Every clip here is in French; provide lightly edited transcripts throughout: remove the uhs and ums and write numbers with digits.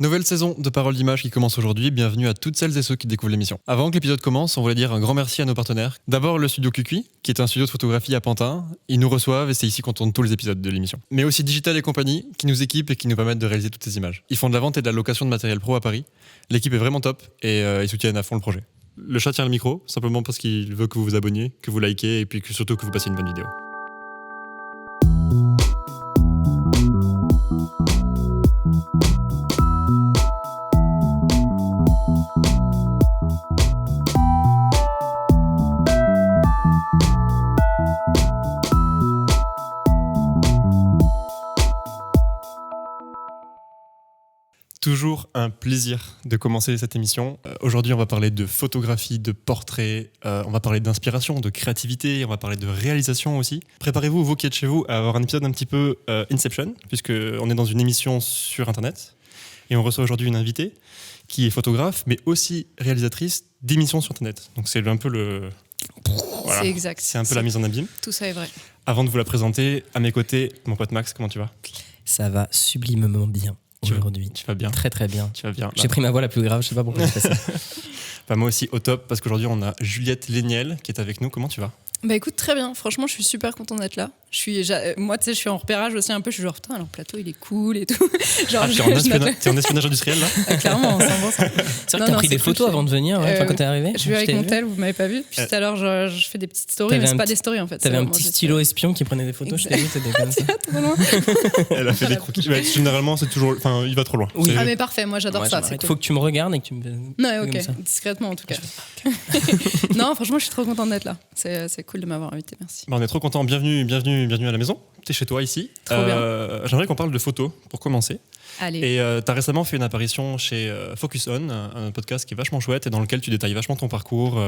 Nouvelle saison de Paroles d'Images qui commence aujourd'hui. Bienvenue à toutes celles et ceux qui découvrent l'émission. Avant que l'épisode commence, on voulait dire un grand merci à nos partenaires. D'abord le studio QQ, qui est un studio de photographie à Pantin. Ils nous reçoivent et c'est ici qu'on tourne tous les épisodes de l'émission. Mais aussi Digital et compagnie, qui nous équipent et qui nous permettent de réaliser toutes ces images. Ils font de la vente et de la location de matériel pro à Paris. L'équipe est vraiment top et ils soutiennent à fond le projet. Le chat tient le micro, simplement parce qu'il veut que vous vous abonniez, que vous likez et puis surtout que vous passiez une bonne vidéo. Toujours un plaisir de commencer cette émission. Aujourd'hui, on va parler de photographie, de portrait, on va parler d'inspiration, de créativité, on va parler de réalisation aussi. Préparez-vous, vous qui êtes chez vous, à avoir un épisode un petit peu Inception, puisqu'on est dans une émission sur Internet. Et on reçoit aujourd'hui une invitée qui est photographe, mais aussi réalisatrice d'émissions sur Internet. Donc c'est un peu le... Voilà. C'est exact. C'est un peu la mise en abîme. Tout ça est vrai. Avant de vous la présenter, à mes côtés, mon pote Max, comment tu vas ? Ça va sublimement bien. Aujourd'hui. Tu vas bien. Très très bien. Tu vas bien. J'ai pris ma voix la plus grave, je sais pas pourquoi j'ai fait ça. Bah moi aussi au top parce qu'aujourd'hui on a Juliette Léniel qui est avec nous. Comment tu vas ? Bah écoute, très bien. Franchement, je suis super contente d'être là. Moi, tu sais, je suis en repérage aussi un peu. Je suis genre, putain, alors le plateau, il est cool et tout. Genre, t'es en espionnage industriel là ? Clairement, 100%. C'est vrai que t'as pris des photos avant de venir, quand t'es arrivé. Je suis avec mon tel, vous m'avez pas vu. Puis tout à l'heure, je fais des petites stories, mais c'est pas des stories en fait. T'avais un petit stylo espion qui prenait des photos, je t'ai vu, t'étais comme ça. Trop loin. Elle a fait des croquis. Ouais, généralement, c'est toujours. Enfin, il va trop loin. Oui. Ah, mais parfait, moi j'adore ça. Il faut que tu me regardes et que tu me. Non, ok, discrètement en tout cas. Non, franchement, je suis trop contente d'être là. C'est cool de m'avoir invité, merci. On est trop contents. Bienvenue à la maison. T'es chez toi ici. Trop bien. J'aimerais qu'on parle de photos pour commencer. Allez. Et t'as récemment fait une apparition chez Focus On, un podcast qui est vachement chouette et dans lequel tu détailles vachement ton parcours.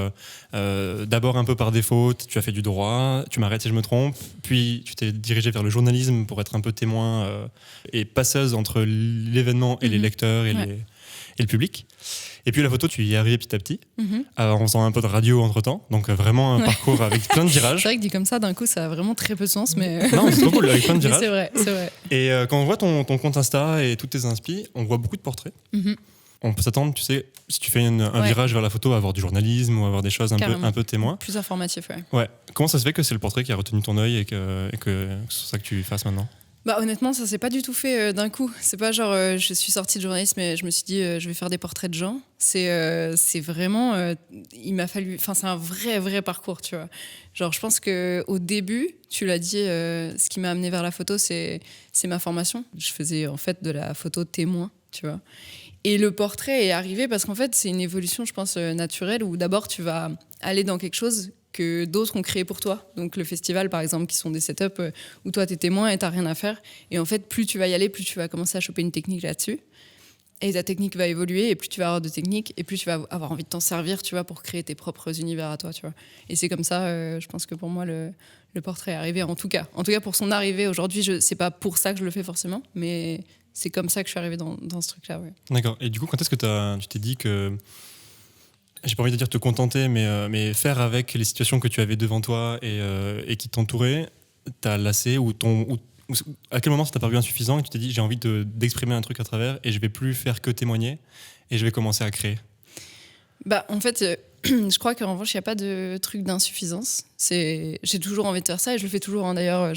D'abord un peu par défaut, tu as fait du droit, tu m'arrêtes si je me trompe, puis tu t'es dirigé vers le journalisme pour être un peu témoin et passeuse entre l'événement et les lecteurs et le public. Et puis la photo, tu y es arrivé petit à petit, en faisant un peu de radio entre-temps. Donc vraiment un parcours avec plein de virages. C'est vrai que dit comme ça, d'un coup, ça a vraiment très peu de sens. Mais... Non, c'est trop cool, avec plein de virages. C'est vrai. Et quand on voit ton compte Insta et toutes tes inspi, on voit beaucoup de portraits. On peut s'attendre, tu sais, si tu fais un virage vers la photo, à avoir du journalisme ou à avoir des choses un peu témoins. Plus informatif, ouais. Comment ça se fait que c'est le portrait qui a retenu ton œil et que c'est ça que tu fasses maintenant ? Bah honnêtement, ça s'est pas du tout fait d'un coup. C'est pas genre je suis sortie de journalisme et je me suis dit je vais faire des portraits de gens. C'est vraiment il m'a fallu, enfin c'est un vrai parcours, tu vois. Genre je pense que au début, tu l'as dit, ce qui m'a amené vers la photo, c'est ma formation. Je faisais en fait de la photo témoin, tu vois. Et le portrait est arrivé parce qu'en fait c'est une évolution, je pense naturelle, où d'abord tu vas aller dans quelque chose que d'autres ont créé pour toi. Donc le festival, par exemple, qui sont des setups où toi, t'es témoin et t'as rien à faire. Et en fait, plus tu vas y aller, plus tu vas commencer à choper une technique là-dessus. Et ta technique va évoluer, et plus tu vas avoir de techniques, et plus tu vas avoir envie de t'en servir, tu vois, pour créer tes propres univers à toi, tu vois. Et c'est comme ça, je pense que pour moi, le portrait est arrivé, en tout cas pour son arrivée aujourd'hui. C'est pas pour ça que je le fais forcément, mais c'est comme ça que je suis arrivée dans ce truc-là, ouais. D'accord. Et du coup, quand est-ce que tu t'es dit que... J'ai pas envie de dire te contenter, mais faire avec les situations que tu avais devant toi et qui t'entouraient, t'as lassé ou à quel moment ça t'a paru insuffisant et tu t'es dit j'ai envie d'exprimer un truc à travers et je vais plus faire que témoigner et je vais commencer à créer ? Bah en fait, je crois qu'en revanche il n'y a pas de truc d'insuffisance. J'ai toujours envie de faire ça et je le fais toujours, hein, d'ailleurs,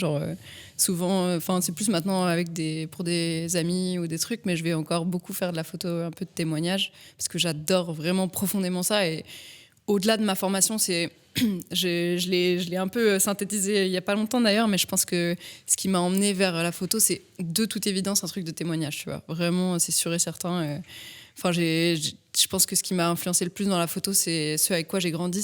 souvent, c'est plus maintenant pour des amis ou des trucs, mais je vais encore beaucoup faire de la photo, un peu de témoignage, parce que j'adore vraiment profondément ça. Et au-delà de ma formation, je l'ai un peu synthétisé il n'y a pas longtemps d'ailleurs, mais je pense que ce qui m'a emmené vers la photo, c'est de toute évidence un truc de témoignage, tu vois. Vraiment, c'est sûr et certain. Je pense que ce qui m'a influencé le plus dans la photo, c'est ce avec quoi j'ai grandi,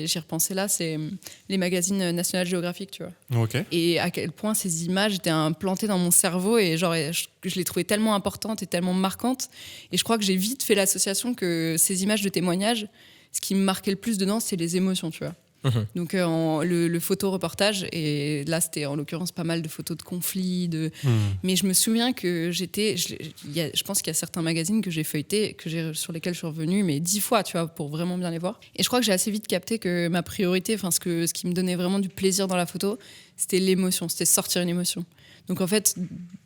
j'y repensais là, c'est les magazines National Geographic, tu vois. Okay. Et à quel point ces images étaient implantées dans mon cerveau et je les trouvais tellement importantes et tellement marquantes. Et je crois que j'ai vite fait l'association que ces images de témoignage, ce qui me marquait le plus dedans, c'est les émotions, tu vois. Donc le photo-reportage, et là c'était en l'occurrence pas mal de photos de conflits, mais je me souviens que je pense qu'il y a certains magazines que j'ai feuilletés, sur lesquels je suis revenue, mais 10 fois, tu vois, pour vraiment bien les voir. Et je crois que j'ai assez vite capté que ma priorité, ce qui me donnait vraiment du plaisir dans la photo, c'était l'émotion, c'était sortir une émotion. Donc en fait,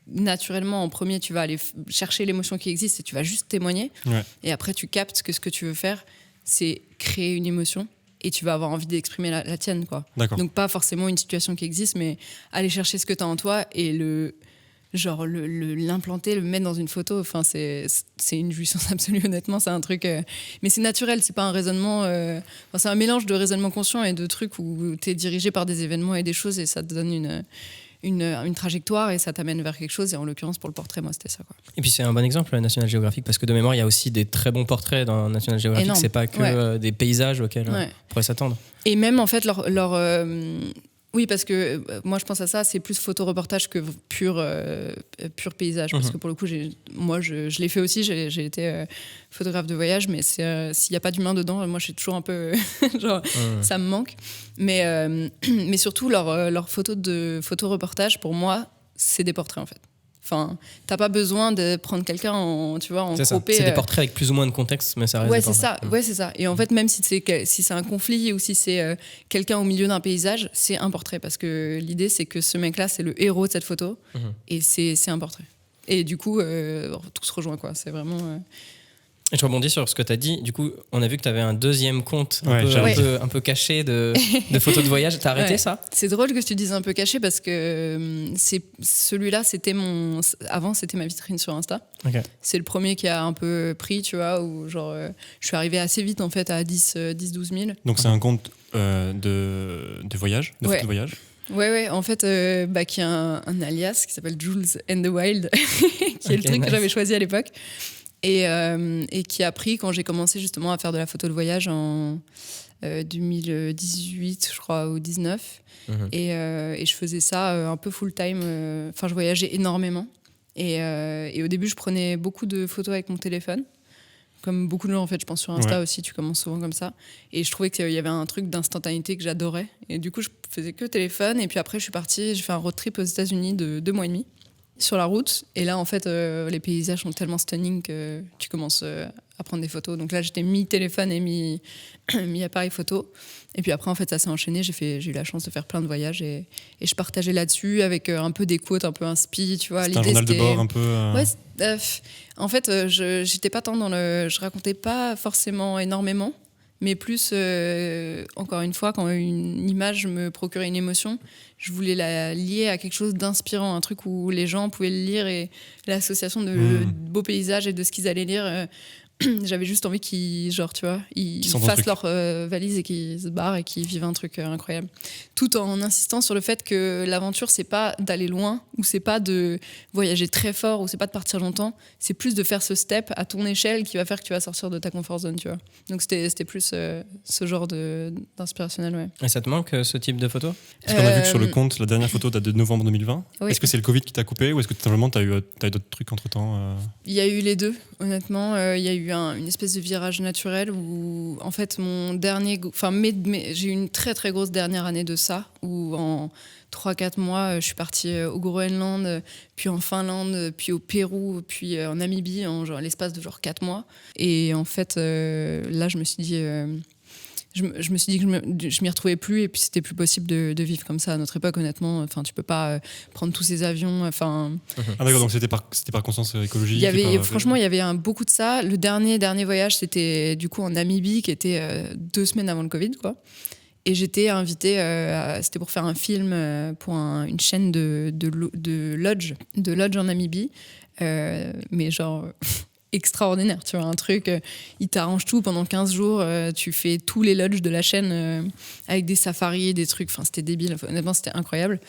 naturellement, en premier, tu vas aller chercher l'émotion qui existe et tu vas juste témoigner. Ouais. Et après, tu captes que ce que tu veux faire, c'est créer une émotion et tu vas avoir envie d'exprimer la tienne, quoi. D'accord. Donc pas forcément une situation qui existe, mais aller chercher ce que tu as en toi et l'implanter, le mettre dans une photo. Enfin, c'est une jouissance absolue, honnêtement. C'est un truc... mais c'est naturel, c'est pas un raisonnement... c'est un mélange de raisonnement conscient et de trucs où tu es dirigé par des événements et des choses et ça te donne une trajectoire et ça t'amène vers quelque chose. Et en l'occurrence, pour le portrait, moi, c'était ça, quoi. Et puis c'est un bon exemple, National Geographic, parce que de mémoire, il y a aussi des très bons portraits dans National Geographic. Énorme. C'est pas que des paysages auxquels on pourrait s'attendre. Et même, en fait, oui, parce que moi, je pense à ça, c'est plus photoreportage que pur paysage. Parce que pour le coup, je l'ai fait aussi, j'ai été photographe de voyage, mais s'il n'y a pas d'humain dedans, moi, je suis toujours un peu... ça me manque. Mais surtout, leurs photos de photoreportage, pour moi, c'est des portraits, en fait. Enfin, t'as pas besoin de prendre quelqu'un en croppé. C'est des portraits avec plus ou moins de contexte, mais ça reste des portraits. Ouais, c'est ça. Et en fait, même si c'est un conflit ou si c'est quelqu'un au milieu d'un paysage, c'est un portrait. Parce que l'idée, c'est que ce mec-là, c'est le héros de cette photo. Et c'est un portrait. Et du coup, tout se rejoint, quoi. C'est vraiment... Et je rebondis sur ce que tu as dit. Du coup, on a vu que tu avais un deuxième compte un peu caché de photos de voyage. Tu as arrêté ça ? C'est drôle que tu dises un peu caché parce que celui-là, avant, c'était ma vitrine sur Insta. Okay. C'est le premier qui a un peu pris, tu vois, où je suis arrivée assez vite en fait à 10-12 000. Donc c'est un compte de voyage, de photos de voyage. Ouais, en fait, qui a un alias qui s'appelle Jules and the Wild, qui est le truc que j'avais choisi à l'époque. Et qui a pris quand j'ai commencé justement à faire de la photo de voyage en 2018, je crois, ou 19. Et je faisais ça un peu full-time. Enfin, je voyageais énormément. Et au début, je prenais beaucoup de photos avec mon téléphone. Comme beaucoup de gens, en fait, je pense sur Insta aussi, tu commences souvent comme ça. Et je trouvais qu'il y avait un truc d'instantanéité que j'adorais. Et du coup, je faisais que téléphone. Et puis après, je suis partie, j'ai fait un road trip aux États-Unis de 2 mois et demi. Sur la route, et là en fait les paysages sont tellement stunning que tu commences à prendre des photos. Donc là j'étais mi-téléphone et mi-appareil photo, et puis après en fait ça s'est enchaîné. J'ai eu la chance de faire plein de voyages et je partageais là-dessus avec un peu des quotes, un peu inspi, tu vois. C'était un journal de bord un peu Ouais, en fait j'étais pas tant je racontais pas forcément énormément, mais plus encore une fois, quand une image me procurait une émotion, je voulais la lier à quelque chose d'inspirant, un truc où les gens pouvaient le lire, et l'association de beaux paysages et de ce qu'ils allaient lire, j'avais juste envie qu'ils fassent leur valise et qu'ils se barrent et qu'ils vivent un truc incroyable, tout en insistant sur le fait que l'aventure, c'est pas d'aller loin, ou c'est pas de voyager très fort, ou c'est pas de partir longtemps, c'est plus de faire ce step à ton échelle qui va faire que tu vas sortir de ta comfort zone, tu vois. Donc c'était plus ce genre d'inspirationnel, ouais. Et ça te manque ce type de photo ? Parce qu'on a vu que sur le compte, la dernière photo date de novembre 2020. Oui. Est-ce que c'est le Covid qui t'a coupé, ou est-ce que simplement t'as eu d'autres trucs entre-temps Il y a eu les deux, honnêtement. Il y a eu une espèce de virage naturel où, en fait, j'ai eu une très très grosse dernière année de ça, où en 3-4 mois, je suis partie au Groenland, puis en Finlande, puis au Pérou, puis en Namibie, en l'espace de 4 mois. Et en fait, là, je me suis dit... Je me suis dit que je m'y retrouvais plus, et puis c'était plus possible de vivre comme ça à notre époque, honnêtement. Enfin, tu peux pas prendre tous ces avions. Enfin. Ah d'accord, donc c'était par conscience écologique. Franchement, il y avait beaucoup de ça. Le dernier voyage, c'était du coup en Namibie, qui était 2 semaines avant le Covid, quoi. Et j'étais invitée, c'était pour faire un film pour une chaîne de lodge en Namibie, mais genre. Extraordinaire, tu vois, un truc, il t'arrange tout pendant 15 jours, tu fais tous les lodges de la chaîne avec des safaris, des trucs, enfin c'était débile, honnêtement c'était incroyable.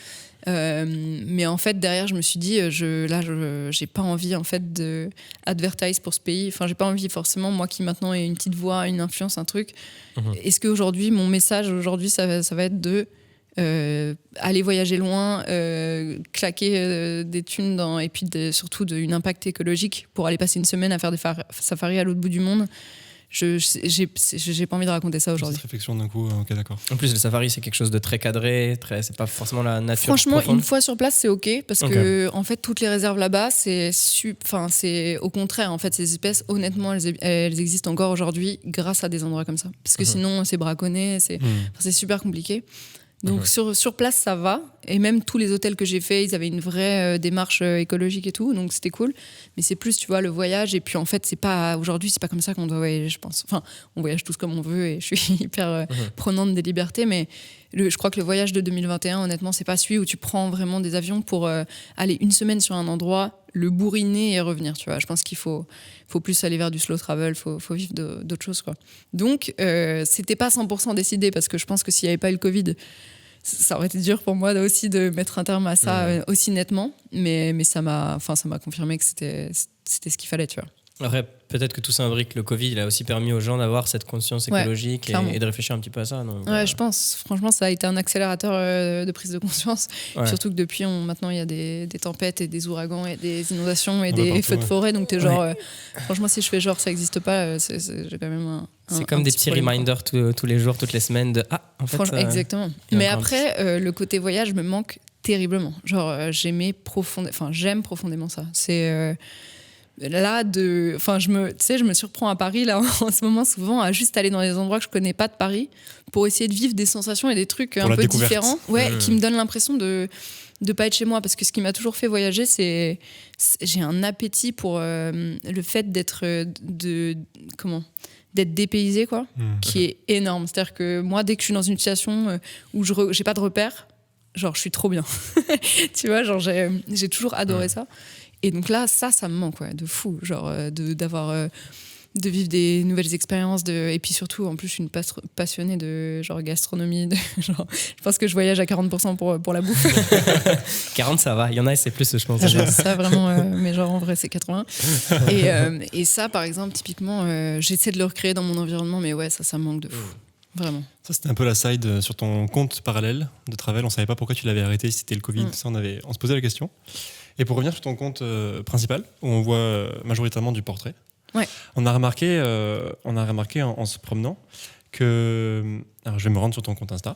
Mais en fait derrière je me suis dit, j'ai pas envie en fait de advertise pour ce pays, enfin j'ai pas envie forcément, moi qui maintenant ai une petite voix, une influence, un truc. Est-ce qu'aujourd'hui mon message aujourd'hui ça va être de aller voyager loin, claquer des thunes et puis surtout une impact écologique pour aller passer une semaine à faire des safaris à l'autre bout du monde. J'ai pas envie de raconter ça aujourd'hui. Cette réflexion d'un coup, ok, d'accord. En plus, le safari, c'est quelque chose de très cadré, c'est pas forcément la nature. Franchement, profonde. une fois sur place, c'est ok, parce que en fait, toutes les réserves là-bas, c'est au contraire. En fait, ces espèces, honnêtement, elles existent encore aujourd'hui grâce à des endroits comme ça. Parce que sinon, c'est braconné, c'est super compliqué. Donc sur place, ça va. et même tous les hôtels que j'ai fait, ils avaient une vraie démarche écologique et tout, donc c'était cool. Mais c'est plus, tu vois, le voyage. Et puis en fait, aujourd'hui, c'est pas comme ça qu'on doit voyager, je pense. Enfin, on voyage tous comme on veut et je suis hyper prenante des libertés, mais je crois que le voyage de 2021, honnêtement, c'est pas celui où tu prends vraiment des avions pour aller une semaine sur un endroit, le bourriner et revenir, tu vois. Je pense qu'il faut plus aller vers du slow travel, faut vivre d'autres choses, quoi. Donc, c'était pas 100% décidé, parce que je pense que s'il n'y avait pas eu le Covid, ça aurait été dur pour moi aussi de mettre un terme à ça aussi nettement, mais ça m'a confirmé que c'était ce qu'il fallait, tu vois. Après, peut-être que tout ça imbrique le Covid, il a aussi permis aux gens d'avoir cette conscience écologique et de réfléchir un petit peu à ça. Donc, je pense. Franchement, ça a été un accélérateur de prise de conscience. Surtout que depuis, maintenant, il y a des tempêtes et des ouragans et des inondations et des feux de forêt. Donc, t'es genre... franchement, si je fais genre ça n'existe pas, j'ai quand même c'est comme des petits reminders tous les jours, toutes les semaines de en fait, exactement. Mais après, le côté voyage me manque terriblement. Genre, j'aime profondément ça. C'est... là, je me surprends à Paris là en ce moment souvent à juste aller dans des endroits que je connais pas de Paris pour essayer de vivre des sensations et des trucs un peu différents, qui me donnent l'impression de pas être chez moi, parce que ce qui m'a toujours fait voyager, j'ai un appétit pour le fait d'être dépaysé, quoi, qui est énorme. C'est-à-dire que moi, dès que je suis dans une situation où j'ai pas de repères, genre je suis trop bien. Tu vois, genre j'ai toujours adoré ça. Et donc là, ça me manque, de fou, genre de vivre des nouvelles expériences, et puis surtout, en plus, je suis une passionnée de genre gastronomie, je pense que je voyage à 40% pour la bouffe. 40, ça va, il y en a, c'est plus, je pense. Ça, vraiment, mais genre en vrai, c'est 80. Et ça, par exemple, typiquement, j'essaie de le recréer dans mon environnement, mais ça me manque de fou. Vraiment. Ça, c'était un peu la side sur ton compte parallèle de travel. On savait pas pourquoi tu l'avais arrêté, si c'était le Covid, ça, on se posait la question. Et pour revenir sur ton compte principal, où on voit majoritairement du portrait, on a remarqué en se promenant que... Alors, je vais me rendre sur ton compte Insta.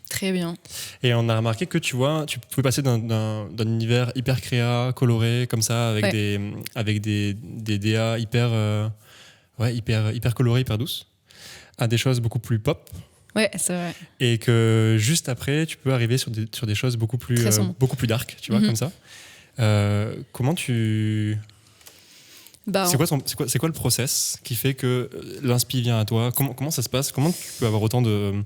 Très bien. Et on a remarqué que tu pouvais passer d'un univers hyper créa, coloré, comme ça, avec des DA hyper colorées, hyper douces, à des choses beaucoup plus pop. Ouais, c'est vrai. Et que juste après, tu peux arriver sur des choses beaucoup plus dark, tu vois, comme ça. Comment tu... c'est quoi le process qui fait que l'inspi vient à toi? Comment ça se passe? Comment tu peux avoir autant de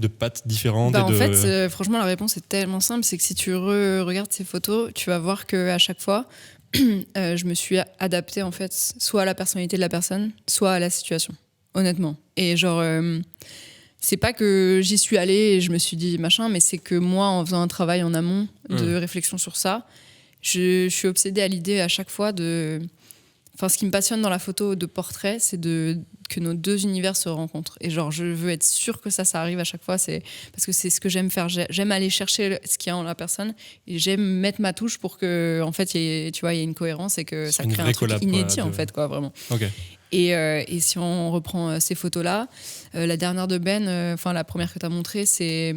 pattes différentes? En fait, franchement, la réponse est tellement simple. C'est que si tu regardes ces photos, tu vas voir qu'à chaque fois, je me suis adaptée, en fait, soit à la personnalité de la personne, soit à la situation, honnêtement. Et genre... c'est pas que j'y suis allée et je me suis dit machin, mais c'est que moi, en faisant un travail en amont de réflexion sur ça, je suis obsédée à l'idée à chaque fois de... Enfin, ce qui me passionne dans la photo de portrait, c'est que nos deux univers se rencontrent. Et genre, je veux être sûre que ça arrive à chaque fois, parce que c'est ce que j'aime faire. J'aime aller chercher ce qu'il y a en la personne et j'aime mettre ma touche pour que, en fait, il y ait une cohérence et que ça crée un truc inédit, en fait, quoi, vraiment. Okay. Et si on reprend ces photos-là, la dernière de Ben, la première que tu as montrée, c'est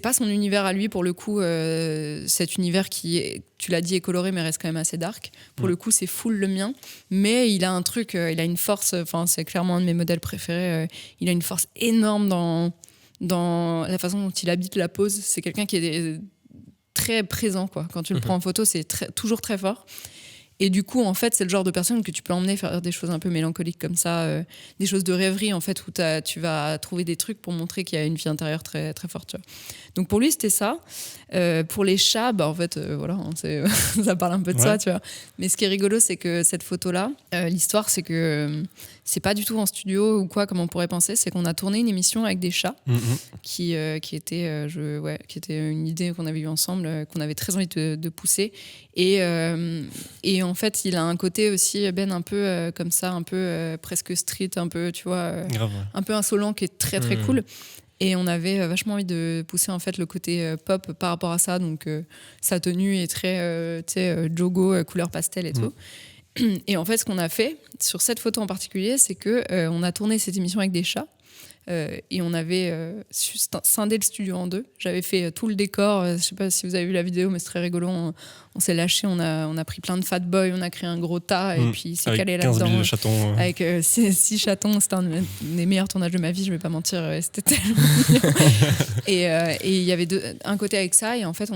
pas son univers à lui, pour le coup. Cet univers qui est, tu l'as dit, est coloré mais reste quand même assez dark. Pour le coup, c'est full le mien, mais il a un truc, il a une force. C'est clairement un de mes modèles préférés. Il a une force énorme dans la façon dont il habite la pose. C'est quelqu'un qui est très présent, quoi. Quand tu le prends en photo, c'est toujours très fort. Et du coup, en fait, c'est le genre de personne que tu peux emmener faire des choses un peu mélancoliques comme ça, des choses de rêverie, en fait, où tu vas trouver des trucs pour montrer qu'il y a une vie intérieure très, très forte. Tu vois. Donc pour lui, c'était ça. Pour les chats, en fait, voilà, ça parle un peu de ça, tu vois. Mais ce qui est rigolo, c'est que cette photo-là, l'histoire, c'est que c'est pas du tout en studio ou quoi, comme on pourrait penser. C'est qu'on a tourné une émission avec des chats qui était une idée qu'on avait eue ensemble, qu'on avait très envie de pousser. Et en fait, il a un côté aussi, Ben, un peu comme ça, un peu presque street, un peu, tu vois, un peu insolent, qui est très, très cool. Et on avait vachement envie de pousser, en fait, le côté pop par rapport à ça. Donc, sa tenue est très, jogo, couleur pastel et tout. Et en fait, ce qu'on a fait sur cette photo en particulier, c'est qu'on a tourné cette émission avec des chats. et on avait scindé le studio en deux. J'avais fait tout le décor. Je sais pas si vous avez vu la vidéo, mais c'est très rigolo. On s'est lâché, on a pris plein de fat boys, on a créé un gros tas et puis il s'est calé là-dedans. Avec 15 000 chatons. Avec 6 chatons, c'était un des meilleurs tournages de ma vie, je vais pas mentir, c'était tellement et il y avait un côté avec ça, et en fait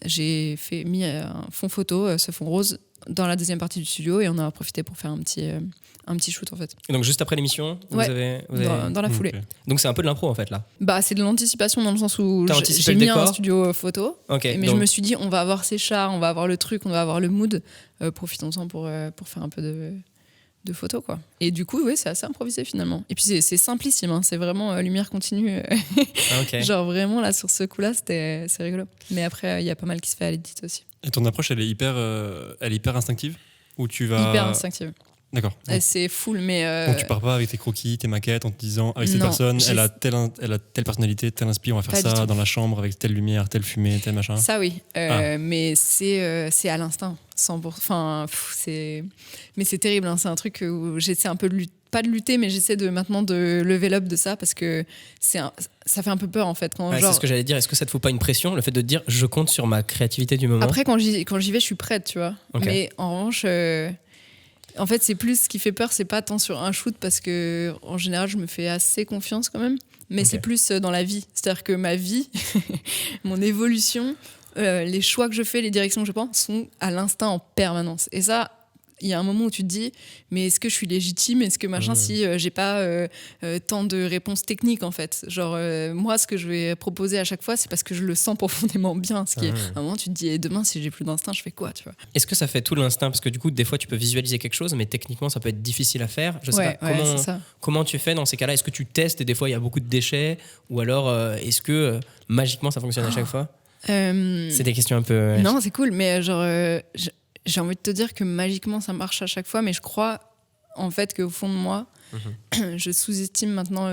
j'ai mis un fond photo, ce fond rose, dans la deuxième partie du studio, et on a profité pour faire un petit shoot en fait. Et donc juste après l'émission, vous avez... Dans la foulée. Okay. Donc c'est un peu de l'impro en fait là. Bah c'est de l'anticipation dans le sens où j'ai le mis décor. un studio photo, Okay, mais je me suis dit on va avoir ces chats, on va avoir le truc, on va avoir le mood, profitons-en pour faire un peu de photos quoi. Et du coup oui, c'est assez improvisé finalement. Et puis c'est simplissime, hein. C'est vraiment lumière continue. Okay. Genre vraiment là sur ce coup-là, c'est rigolo. Mais après il y a pas mal qui se fait à l'édit aussi. Et ton approche, elle est hyper instinctive, ou tu vas... Hyper instinctive. D'accord. C'est full, mais... Donc tu pars pas avec tes croquis, tes maquettes en te disant avec cette personne, elle a telle personnalité, tel inspire, on va faire ça dans la chambre avec telle lumière, telle fumée, tel machin. Ça oui, mais c'est à l'instinct, 100%. Enfin, mais c'est terrible, hein. C'est un truc où j'essaie un peu pas de lutter, mais j'essaie maintenant de level up de ça, parce que ça fait un peu peur en fait. C'est ce que j'allais dire, est-ce que ça te fout pas une pression, le fait de te dire je compte sur ma créativité du moment? Après quand j'y vais, je suis prête, tu vois. Okay. Mais en revanche... En fait, c'est plus ce qui fait peur, c'est pas tant sur un shoot, parce que en général, je me fais assez confiance quand même, mais c'est plus dans la vie. C'est-à-dire que ma vie, mon évolution, les choix que je fais, les directions que je prends, sont à l'instinct en permanence. Et ça, il y a un moment où tu te dis, mais est-ce que je suis légitime? Est-ce que machin, si j'ai pas tant de réponses techniques en fait? Genre, moi, ce que je vais proposer à chaque fois, c'est parce que je le sens profondément bien. À un moment, tu te dis, et demain, si j'ai plus d'instinct, je fais quoi, tu vois? Est-ce que ça fait tout l'instinct? Parce que du coup, des fois, tu peux visualiser quelque chose, mais techniquement, ça peut être difficile à faire. Je sais pas comment tu fais dans ces cas-là. Est-ce que tu testes et des fois, il y a beaucoup de déchets? Ou alors, est-ce que magiquement, ça fonctionne à chaque fois? C'est des questions un peu... Non, c'est cool, mais genre... j'ai envie de te dire que magiquement ça marche à chaque fois, mais je crois en fait qu'au fond de moi, je sous-estime maintenant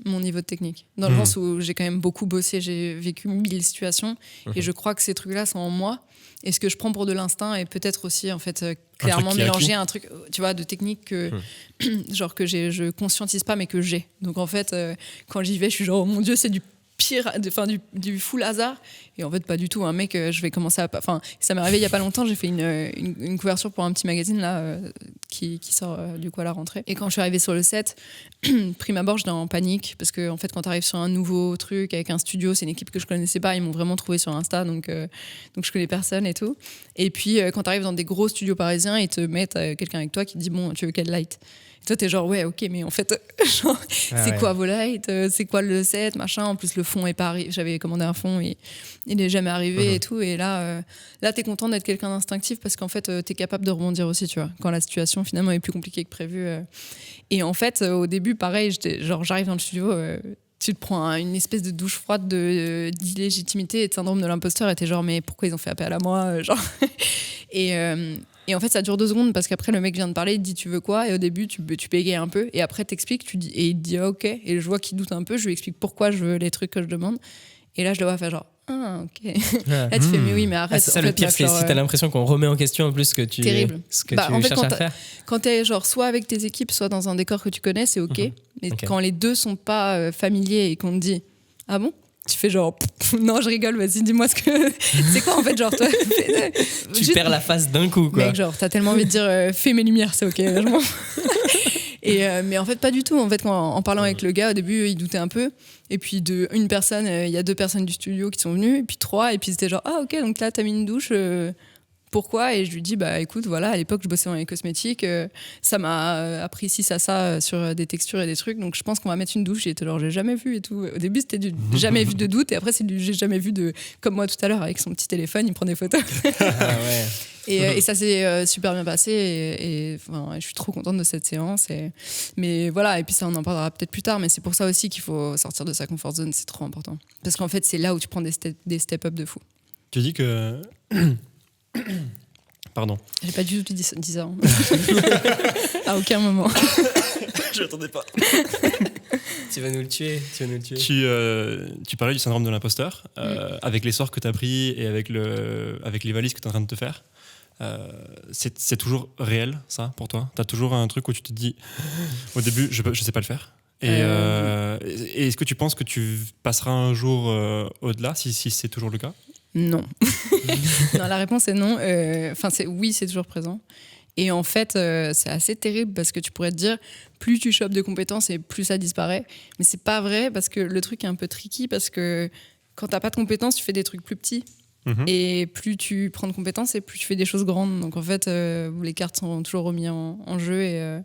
mon niveau de technique. Dans le sens où j'ai quand même beaucoup bossé, j'ai vécu 1000 situations, et je crois que ces trucs-là sont en moi. Et ce que je prends pour de l'instinct est peut-être aussi en fait clairement mélanger un truc, tu vois, de technique que genre que je conscientise pas, mais que j'ai. Donc en fait, quand j'y vais, je suis genre oh mon Dieu, c'est du pire, du full hasard. Et en fait, pas du tout. Un mec, je vais commencer à... Enfin, ça m'est arrivé il y a pas longtemps, j'ai fait une couverture pour un petit magazine là, qui sort du coup à la rentrée. Et quand je suis arrivée sur le set, prime abord, j'étais en panique, parce que en fait, quand tu arrives sur un nouveau truc avec un studio, c'est une équipe que je connaissais pas, ils m'ont vraiment trouvé sur Insta, donc je connais personne et tout. Et puis, quand tu arrives dans des gros studios parisiens, ils te mettent quelqu'un avec toi qui te dit bon, tu veux quel light? Toi, t'es genre, ouais, ok, mais en fait, genre, c'est quoi vos lights? C'est quoi le set, machin? En plus, le fond est pas arrivé. J'avais commandé un fond et il est jamais arrivé et tout. Et là, t'es content d'être quelqu'un d'instinctif, parce qu'en fait, t'es capable de rebondir aussi, tu vois, quand la situation finalement est plus compliquée que prévu. Et en fait, au début, pareil, j'arrive dans le studio, tu te prends une espèce de douche froide d'illégitimité et de syndrome de l'imposteur, et t'es genre, mais pourquoi ils ont fait appel à moi, genre. Et en fait, ça dure 2 secondes, parce qu'après, le mec vient de parler, il te dit tu veux quoi? Et au début, tu bégayes un peu. Et après, t'expliques, et il te dit ok. Et je vois qu'il doute un peu, je lui explique pourquoi je veux les trucs que je demande. Et là, je le vois faire genre ah, ok. Là, tu fais mais oui, mais arrête. C'est ça le pire, c'est si t'as l'impression qu'on remet en question en plus ce que tu cherches à faire. Quand t'es genre soit avec tes équipes, soit dans un décor que tu connais, c'est ok. Mais quand les deux sont pas familiers et qu'on te dit ah bon? Tu fais genre non, je rigole, vas-y, dis-moi ce que c'est quoi en fait, genre toi tu perds la face d'un coup quoi. Mec, genre t'as tellement envie de dire fais mes lumières, c'est ok. Mais en fait pas du tout. En fait, en parlant avec le gars au début, il doutait un peu, et puis une personne, il y a 2 personnes du studio qui sont venues, et puis 3, et puis c'était genre ah ok, donc là t'as mis une douche, pourquoi? Et je lui dis bah écoute, voilà, à l'époque je bossais dans les cosmétiques, ça m'a appris ci ça sur des textures et des trucs, donc je pense qu'on va mettre une douche. Et genre j'ai jamais vu et tout. Au début c'était du jamais vu de doute, et après c'est du j'ai jamais vu de, comme moi tout à l'heure avec son petit téléphone il prend des photos. Ah ouais. Et ça s'est super bien passé, et je suis trop contente de cette séance. Mais voilà, et puis ça on en parlera peut-être plus tard, mais c'est pour ça aussi qu'il faut sortir de sa comfort zone, c'est trop important, parce qu'en fait c'est là où tu prends des step-up de fou. Tu dis que pardon, j'ai pas du tout dit ça hein. À aucun moment. je m'attendais pas. Tu vas nous le tuer. Tu parlais du syndrome de l'imposteur, avec l'essor que tu as pris et avec les valises que tu es en train de te faire. C'est toujours réel, ça, pour toi? Tu as toujours un truc où tu te dis, au début, je sais pas le faire, Et est-ce que tu penses que tu passeras un jour au-delà, si c'est toujours le cas ? Non. Non, la réponse est non. Oui, c'est toujours présent. Et en fait, c'est assez terrible parce que tu pourrais te dire, plus tu chopes de compétences et plus ça disparaît. Mais c'est pas vrai parce que le truc est un peu tricky parce que quand t'as pas de compétences, tu fais des trucs plus petits. Et plus tu prends de compétences et plus tu fais des choses grandes. Donc en fait, les cartes sont toujours remises en jeu.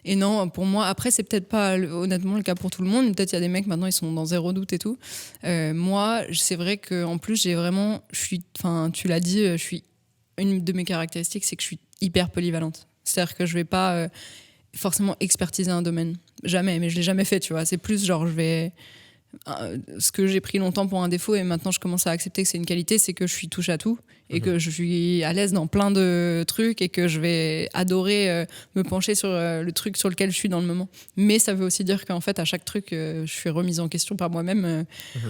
Et non, pour moi, après, c'est peut-être pas honnêtement le cas pour tout le monde. Peut-être il y a des mecs maintenant, ils sont dans zéro doute et tout. Moi, c'est vrai qu'en plus, tu l'as dit, une de mes caractéristiques, c'est que je suis hyper polyvalente. C'est-à-dire que je vais pas forcément expertiser un domaine. Jamais, mais je l'ai jamais fait, tu vois. C'est plus genre, ce que j'ai pris longtemps pour un défaut et maintenant je commence à accepter que c'est une qualité, c'est que je suis touche à tout et que je suis à l'aise dans plein de trucs et que je vais adorer me pencher sur le truc sur lequel je suis dans le moment. Mais ça veut aussi dire qu'en fait à chaque truc je suis remise en question par moi-même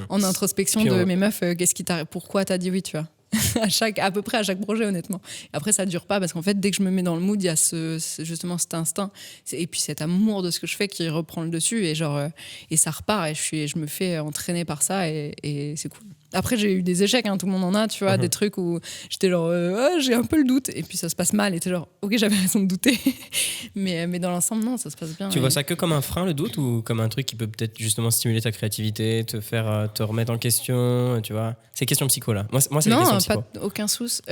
en introspection de mes meufs, pourquoi t'as dit oui, tu vois. à peu près à chaque projet, honnêtement. Et après, ça dure pas parce qu'en fait, dès que je me mets dans le mood, il y a justement cet instinct et puis cet amour de ce que je fais qui reprend le dessus et ça repart et je me fais entraîner par ça et c'est cool. Après, j'ai eu des échecs, tout le monde en a, tu vois, des trucs où j'étais genre, j'ai un peu le doute, et puis ça se passe mal, et t'es genre, ok, j'avais raison de douter. mais dans l'ensemble, non, ça se passe bien. Tu vois ça que comme un frein, le doute, ou comme un truc qui peut peut-être justement stimuler ta créativité, te faire te remettre en question, tu vois ? C'est question psycho, là. Moi c'est les questions psycho. Non, aucun souci.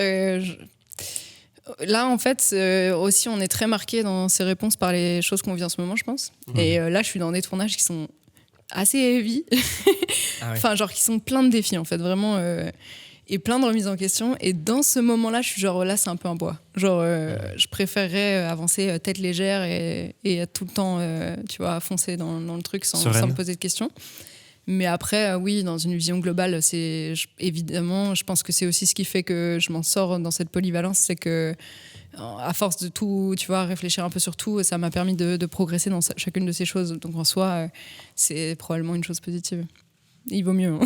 Là, en fait, aussi, on est très marqué dans ces réponses par les choses qu'on vit en ce moment, je pense. Et là, je suis dans des tournages qui sont assez heavy. Ah ouais. Enfin, genre qui sont plein de défis, en fait, vraiment. Et plein de remises en question. Et dans ce moment-là, je suis genre, là, c'est un peu un bois. Genre, je préférerais avancer tête légère et être tout le temps, tu vois, foncer dans le truc sans me poser de questions. Mais après, oui, dans une vision globale, évidemment, je pense que c'est aussi ce qui fait que je m'en sors dans cette polyvalence, c'est que à force de tout, tu vois, réfléchir un peu sur tout, ça m'a permis de progresser dans chacune de ces choses. Donc en soi, c'est probablement une chose positive. Il vaut mieux.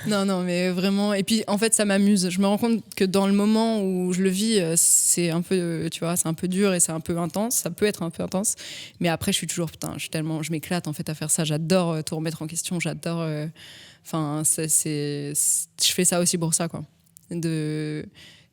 Non, mais vraiment. Et puis, en fait, ça m'amuse. Je me rends compte que dans le moment où je le vis, c'est un peu, tu vois, c'est un peu dur et c'est un peu intense. Ça peut être un peu intense. Mais après, je suis toujours, je m'éclate en fait à faire ça. J'adore tout remettre en question. J'adore. Je fais ça aussi pour ça, quoi. De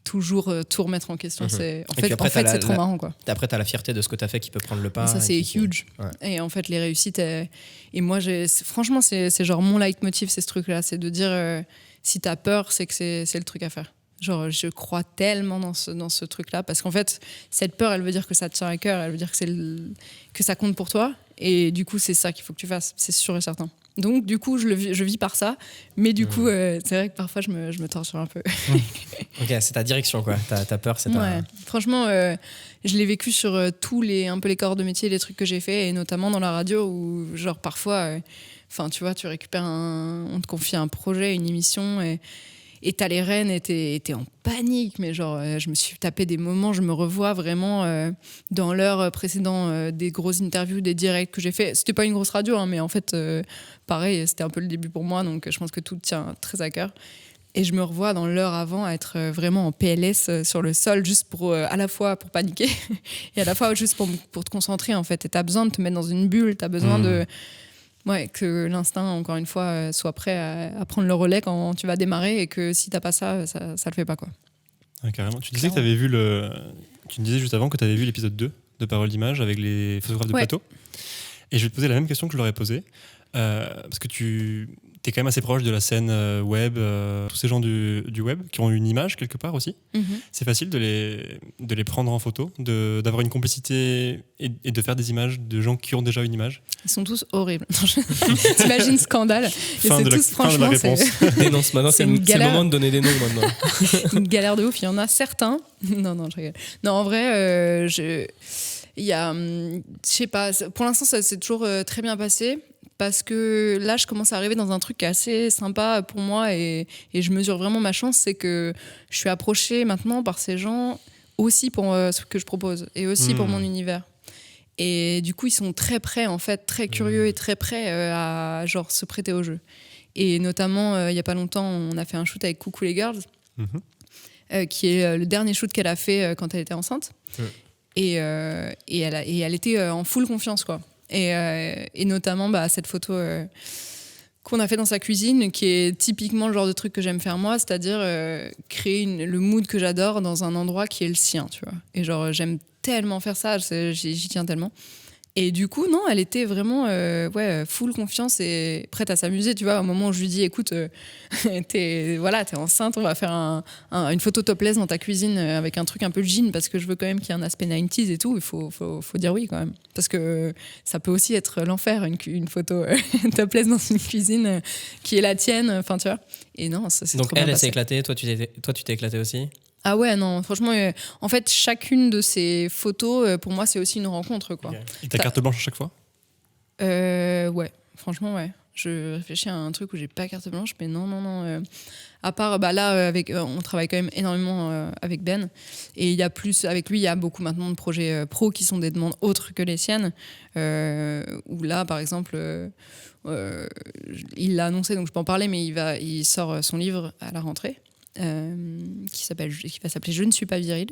toujours tout remettre en question. C'est c'est trop marrant, quoi. Après, t'as la fierté de ce que t'as fait qui peut prendre le pas. Ça, c'est huge. Ouais. Et en fait, les réussites, et moi, franchement, c'est genre mon leitmotiv, c'est ce truc-là, c'est de dire si t'as peur, c'est que c'est le truc à faire. Genre, je crois tellement dans ce truc-là, parce qu'en fait, cette peur, elle veut dire que ça te tient à cœur, elle veut dire que ça compte pour toi, et du coup, c'est ça qu'il faut que tu fasses, c'est sûr et certain. Donc, du coup, je vis par ça. Mais du coup, c'est vrai que parfois, je me torture un peu. Ok, c'est ta direction, quoi. Ta peur, c'est ta... Ouais. Franchement, je l'ai vécu sur tous un peu les corps de métier, les trucs que j'ai fait, et notamment dans la radio, où, genre, parfois, tu vois, tu récupères on te confie un projet, une émission, et t'as les rênes et t'es en panique, mais genre je me suis tapé des moments, je me revois vraiment dans l'heure précédent des grosses interviews, des directs que j'ai fait. C'était pas une grosse radio, mais en fait pareil, c'était un peu le début pour moi, donc je pense que tout tient très à cœur. Et je me revois dans l'heure avant à être vraiment en PLS sur le sol, juste pour à la fois pour paniquer et à la fois juste pour te concentrer, en fait. Et t'as besoin de te mettre dans une bulle, t'as besoin que l'instinct, encore une fois, soit prêt à prendre le relais quand tu vas démarrer, et que si t'as pas ça le fait pas, quoi. Ah, carrément. Tu disais que tu me disais juste avant que tu avais vu l'épisode 2 de Parole d'Image avec les photographes de plateau. Et je vais te poser la même question que je leur ai posée. Parce que tu es quand même assez proche de la scène web, tous ces gens du web qui ont une image quelque part aussi. C'est facile de les prendre en photo, d'avoir une complicité et de faire des images de gens qui ont déjà une image. Ils sont tous horribles. T'imagines scandale. Fin de la réponse. Dénonce. Maintenant, c'est le moment de donner des noms maintenant. Une galère de ouf. Il y en a certains. Non, je rigole. Non, en vrai, il y a, je sais pas. Pour l'instant, ça s'est toujours très bien passé. Parce que là, je commence à arriver dans un truc qui est assez sympa pour moi, et je mesure vraiment ma chance, c'est que je suis approchée maintenant par ces gens aussi pour ce que je propose, et aussi pour mon univers. Et du coup, ils sont très prêts, en fait, très curieux et très prêts à genre, se prêter au jeu. Et notamment, il n'y a pas longtemps, on a fait un shoot avec Coucou les Girls, qui est le dernier shoot qu'elle a fait quand elle était enceinte. Et elle était en full confiance, quoi. Et notamment cette photo qu'on a fait dans sa cuisine, qui est typiquement le genre de truc que j'aime faire moi, c'est-à-dire créer le mood que j'adore dans un endroit qui est le sien, tu vois. Et genre, j'aime tellement faire ça, j'y tiens tellement. Et du coup, non, elle était vraiment full confiance et prête à s'amuser, tu vois. Au moment où je lui dis, écoute, t'es enceinte, on va faire une photo topless dans ta cuisine avec un truc un peu jean, parce que je veux quand même qu'il y ait un aspect 90s et tout. Il faut dire oui quand même. Parce que ça peut aussi être l'enfer, une photo topless dans une cuisine qui est la tienne, enfin, tu vois. Et non, ça, c'est donc trop bien elle passé. s'est éclatée, toi tu t'es éclaté aussi? Ah ouais, non, franchement, en fait, chacune de ces photos, pour moi, c'est aussi une rencontre, quoi. Okay. Et t'as carte blanche à chaque fois? Ouais, franchement, ouais. Je réfléchis à un truc où j'ai pas carte blanche, mais non. À part, là, on travaille quand même énormément avec Ben, et il y a plus, avec lui, il y a beaucoup maintenant de projets pro qui sont des demandes autres que les siennes, où là, par exemple, il l'a annoncé, donc je peux en parler, mais il sort son livre à la rentrée. Qui va s'appeler Je ne suis pas viril,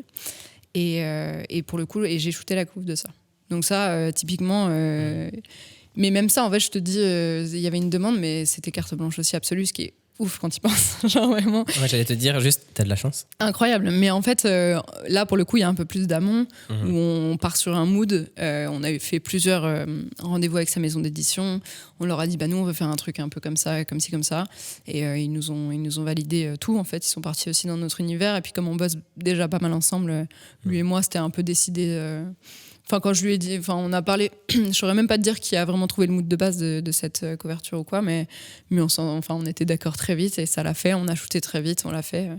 et pour le coup j'ai shooté la couve de ça, donc ça typiquement mais même ça en fait je te dis il y avait une demande mais c'était carte blanche aussi absolue, ce qui est ouf quand tu penses. Genre vraiment. Ouais, j'allais te dire juste, t'as de la chance. Incroyable. Mais en fait, là, pour le coup, il y a un peu plus d'amont, où on part sur un mood. On a fait plusieurs rendez-vous avec sa maison d'édition. On leur a dit, nous, on veut faire un truc un peu comme ça, comme ci, comme ça. Et ils nous ont validé tout, en fait. Ils sont partis aussi dans notre univers. Et puis, comme on bosse déjà pas mal ensemble, lui et moi, c'était un peu décidé... Enfin, quand je lui ai dit, on a parlé, je saurais même pas te dire qui a vraiment trouvé le mood de base de cette couverture ou quoi, mais on était d'accord très vite et ça l'a fait. On a shooté très vite, on l'a fait.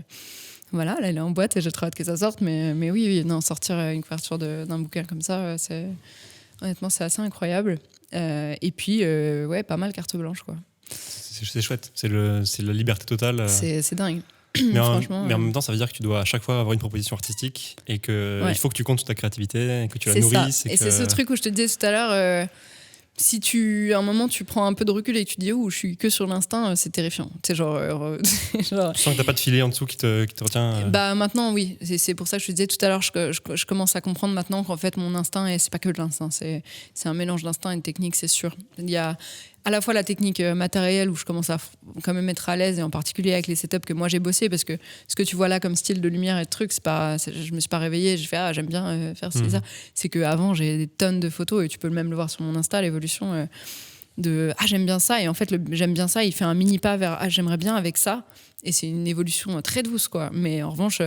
Voilà, là, elle est en boîte et j'ai trop hâte que ça sorte. Mais oui, non, sortir une couverture d'un bouquin comme ça, honnêtement, c'est assez incroyable. Et puis, pas mal carte blanche, quoi. C'est chouette, c'est la liberté totale. C'est dingue. Mais en même temps, ça veut dire que tu dois à chaque fois avoir une proposition artistique et qu'il faut que tu comptes sur ta créativité et que tu la nourrisses. Et c'est ce truc où je te disais tout à l'heure, si à un moment tu prends un peu de recul et que tu dis je suis que sur l'instinct, c'est terrifiant. C'est genre, Tu sens que t'as pas de filet en dessous qui te retient. Maintenant oui, c'est pour ça que je te disais tout à l'heure, je commence à comprendre maintenant qu'en fait mon instinct, et c'est pas que de l'instinct, c'est un mélange d'instinct et de technique, c'est sûr. Il y a à la fois la technique matérielle où je commence à quand même être à l'aise, et en particulier avec les setups que moi j'ai bossé, parce que ce que tu vois là comme style de lumière et de trucs, je me suis pas réveillée, j'ai fait j'aime bien faire ça. C'est qu'avant j'ai des tonnes de photos, et tu peux même le voir sur mon Insta, l'évolution de j'aime bien ça, et en fait j'aime bien ça, il fait un mini pas vers j'aimerais bien avec ça. Et c'est une évolution très douce, quoi. Mais en revanche,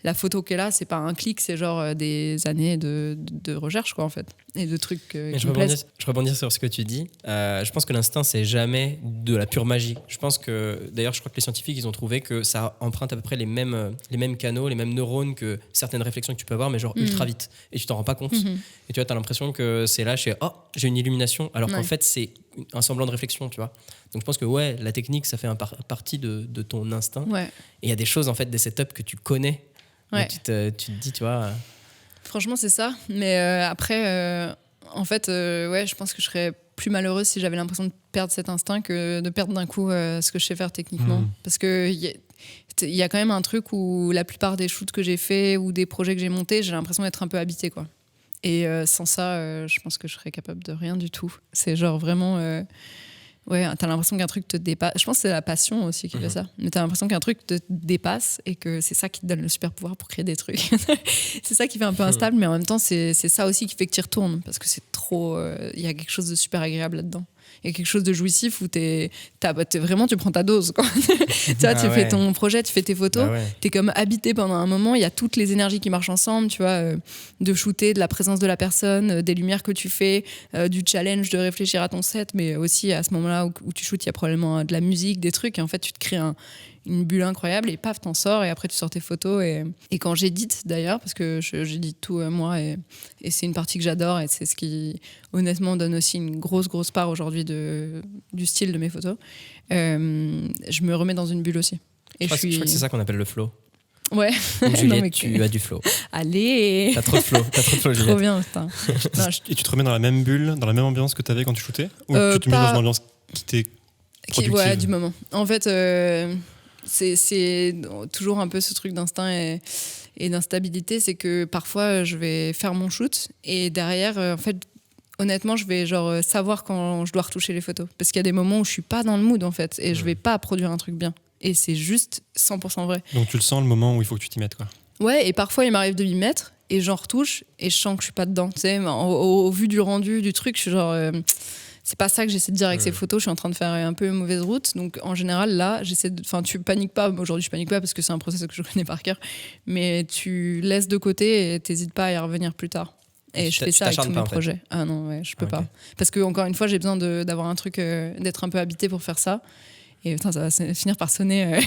la photo qu'elle a, c'est pas un clic, c'est genre des années de recherche, quoi, en fait. Et de trucs qui me plaisent. Je rebondis sur ce que tu dis. Je pense que l'instinct, c'est jamais de la pure magie. Je pense que, d'ailleurs, je crois que les scientifiques, ils ont trouvé que ça emprunte à peu près les mêmes canaux, les mêmes neurones que certaines réflexions que tu peux avoir, mais genre ultra vite. Et tu t'en rends pas compte. Et tu vois, t'as l'impression que c'est là, j'ai une illumination, alors qu'en fait, c'est un semblant de réflexion, tu vois. Donc je pense que la technique, ça fait partie de ton instinct. Ouais. Et il y a des choses, en fait, des setups que tu connais. Ouais. Tu te dis, tu vois... Franchement, c'est ça. Mais après, en fait, je pense que je serais plus malheureuse si j'avais l'impression de perdre cet instinct que de perdre d'un coup ce que je sais faire techniquement. Parce qu'il y a quand même un truc où la plupart des shoots que j'ai fait ou des projets que j'ai montés, j'ai l'impression d'être un peu habitée, quoi. Et sans ça, je pense que je serais capable de rien du tout. C'est genre vraiment... t'as l'impression qu'un truc te dépasse. Je pense que c'est la passion aussi qui fait ça. Mais t'as l'impression qu'un truc te dépasse et que c'est ça qui te donne le super pouvoir pour créer des trucs. C'est ça qui fait un peu instable, mais en même temps, c'est ça aussi qui fait que tu y retournes, parce que c'est trop... Il y a quelque chose de super agréable là-dedans. Il y a quelque chose de jouissif où vraiment, tu prends ta dose, quoi. Tu vois, tu fais ton projet, tu fais tes photos, t'es comme habité pendant un moment, il y a toutes les énergies qui marchent ensemble, tu vois, de shooter, de la présence de la personne, des lumières que tu fais, du challenge de réfléchir à ton set, mais aussi à ce moment-là où tu shootes, il y a probablement de la musique, des trucs, et en fait, tu te crées une bulle incroyable, et paf, t'en sors, et après tu sors tes photos. Et quand j'édite, d'ailleurs, parce que j'édite tout moi, et c'est une partie que j'adore, et c'est ce qui honnêtement donne aussi une grosse part aujourd'hui du style de mes photos, je me remets dans une bulle aussi. Et je crois que c'est ça qu'on appelle le flow. Ouais. Donc, Juliette, tu as du flow. Allez. T'as trop de flow, Juliette. Trop bien, putain. Et tu te remets dans la même bulle, dans la même ambiance que t'avais quand tu shootais, ou tu te mets dans une ambiance qui t'est productive? Ouais, du moment. En fait, c'est toujours un peu ce truc d'instinct et d'instabilité, c'est que parfois je vais faire mon shoot et derrière, en fait, honnêtement, je vais genre savoir quand je dois retoucher les photos. Parce qu'il y a des moments où je suis pas dans le mood, en fait, et je vais pas produire un truc bien. Et c'est juste 100% vrai. Donc tu le sens le moment où il faut que tu t'y mettes, quoi. Ouais, et parfois il m'arrive de m'y mettre et j'en retouche et je sens que je suis pas dedans. Tu sais, au vu du rendu du truc, je suis genre. C'est pas ça que j'essaie de dire avec ces photos. Je suis en train de faire un peu une mauvaise route. Donc en général, là, j'essaie de. Enfin, tu paniques pas. Aujourd'hui, je panique pas parce que c'est un process que je connais par cœur. Mais tu laisses de côté et t'hésites pas à y revenir plus tard. Et je fais ça avec tous mes projets. Ah non, ouais, je peux pas. Parce que, encore une fois, j'ai besoin d'avoir un truc, d'être un peu habité pour faire ça. Et putain, ça va finir par sonner.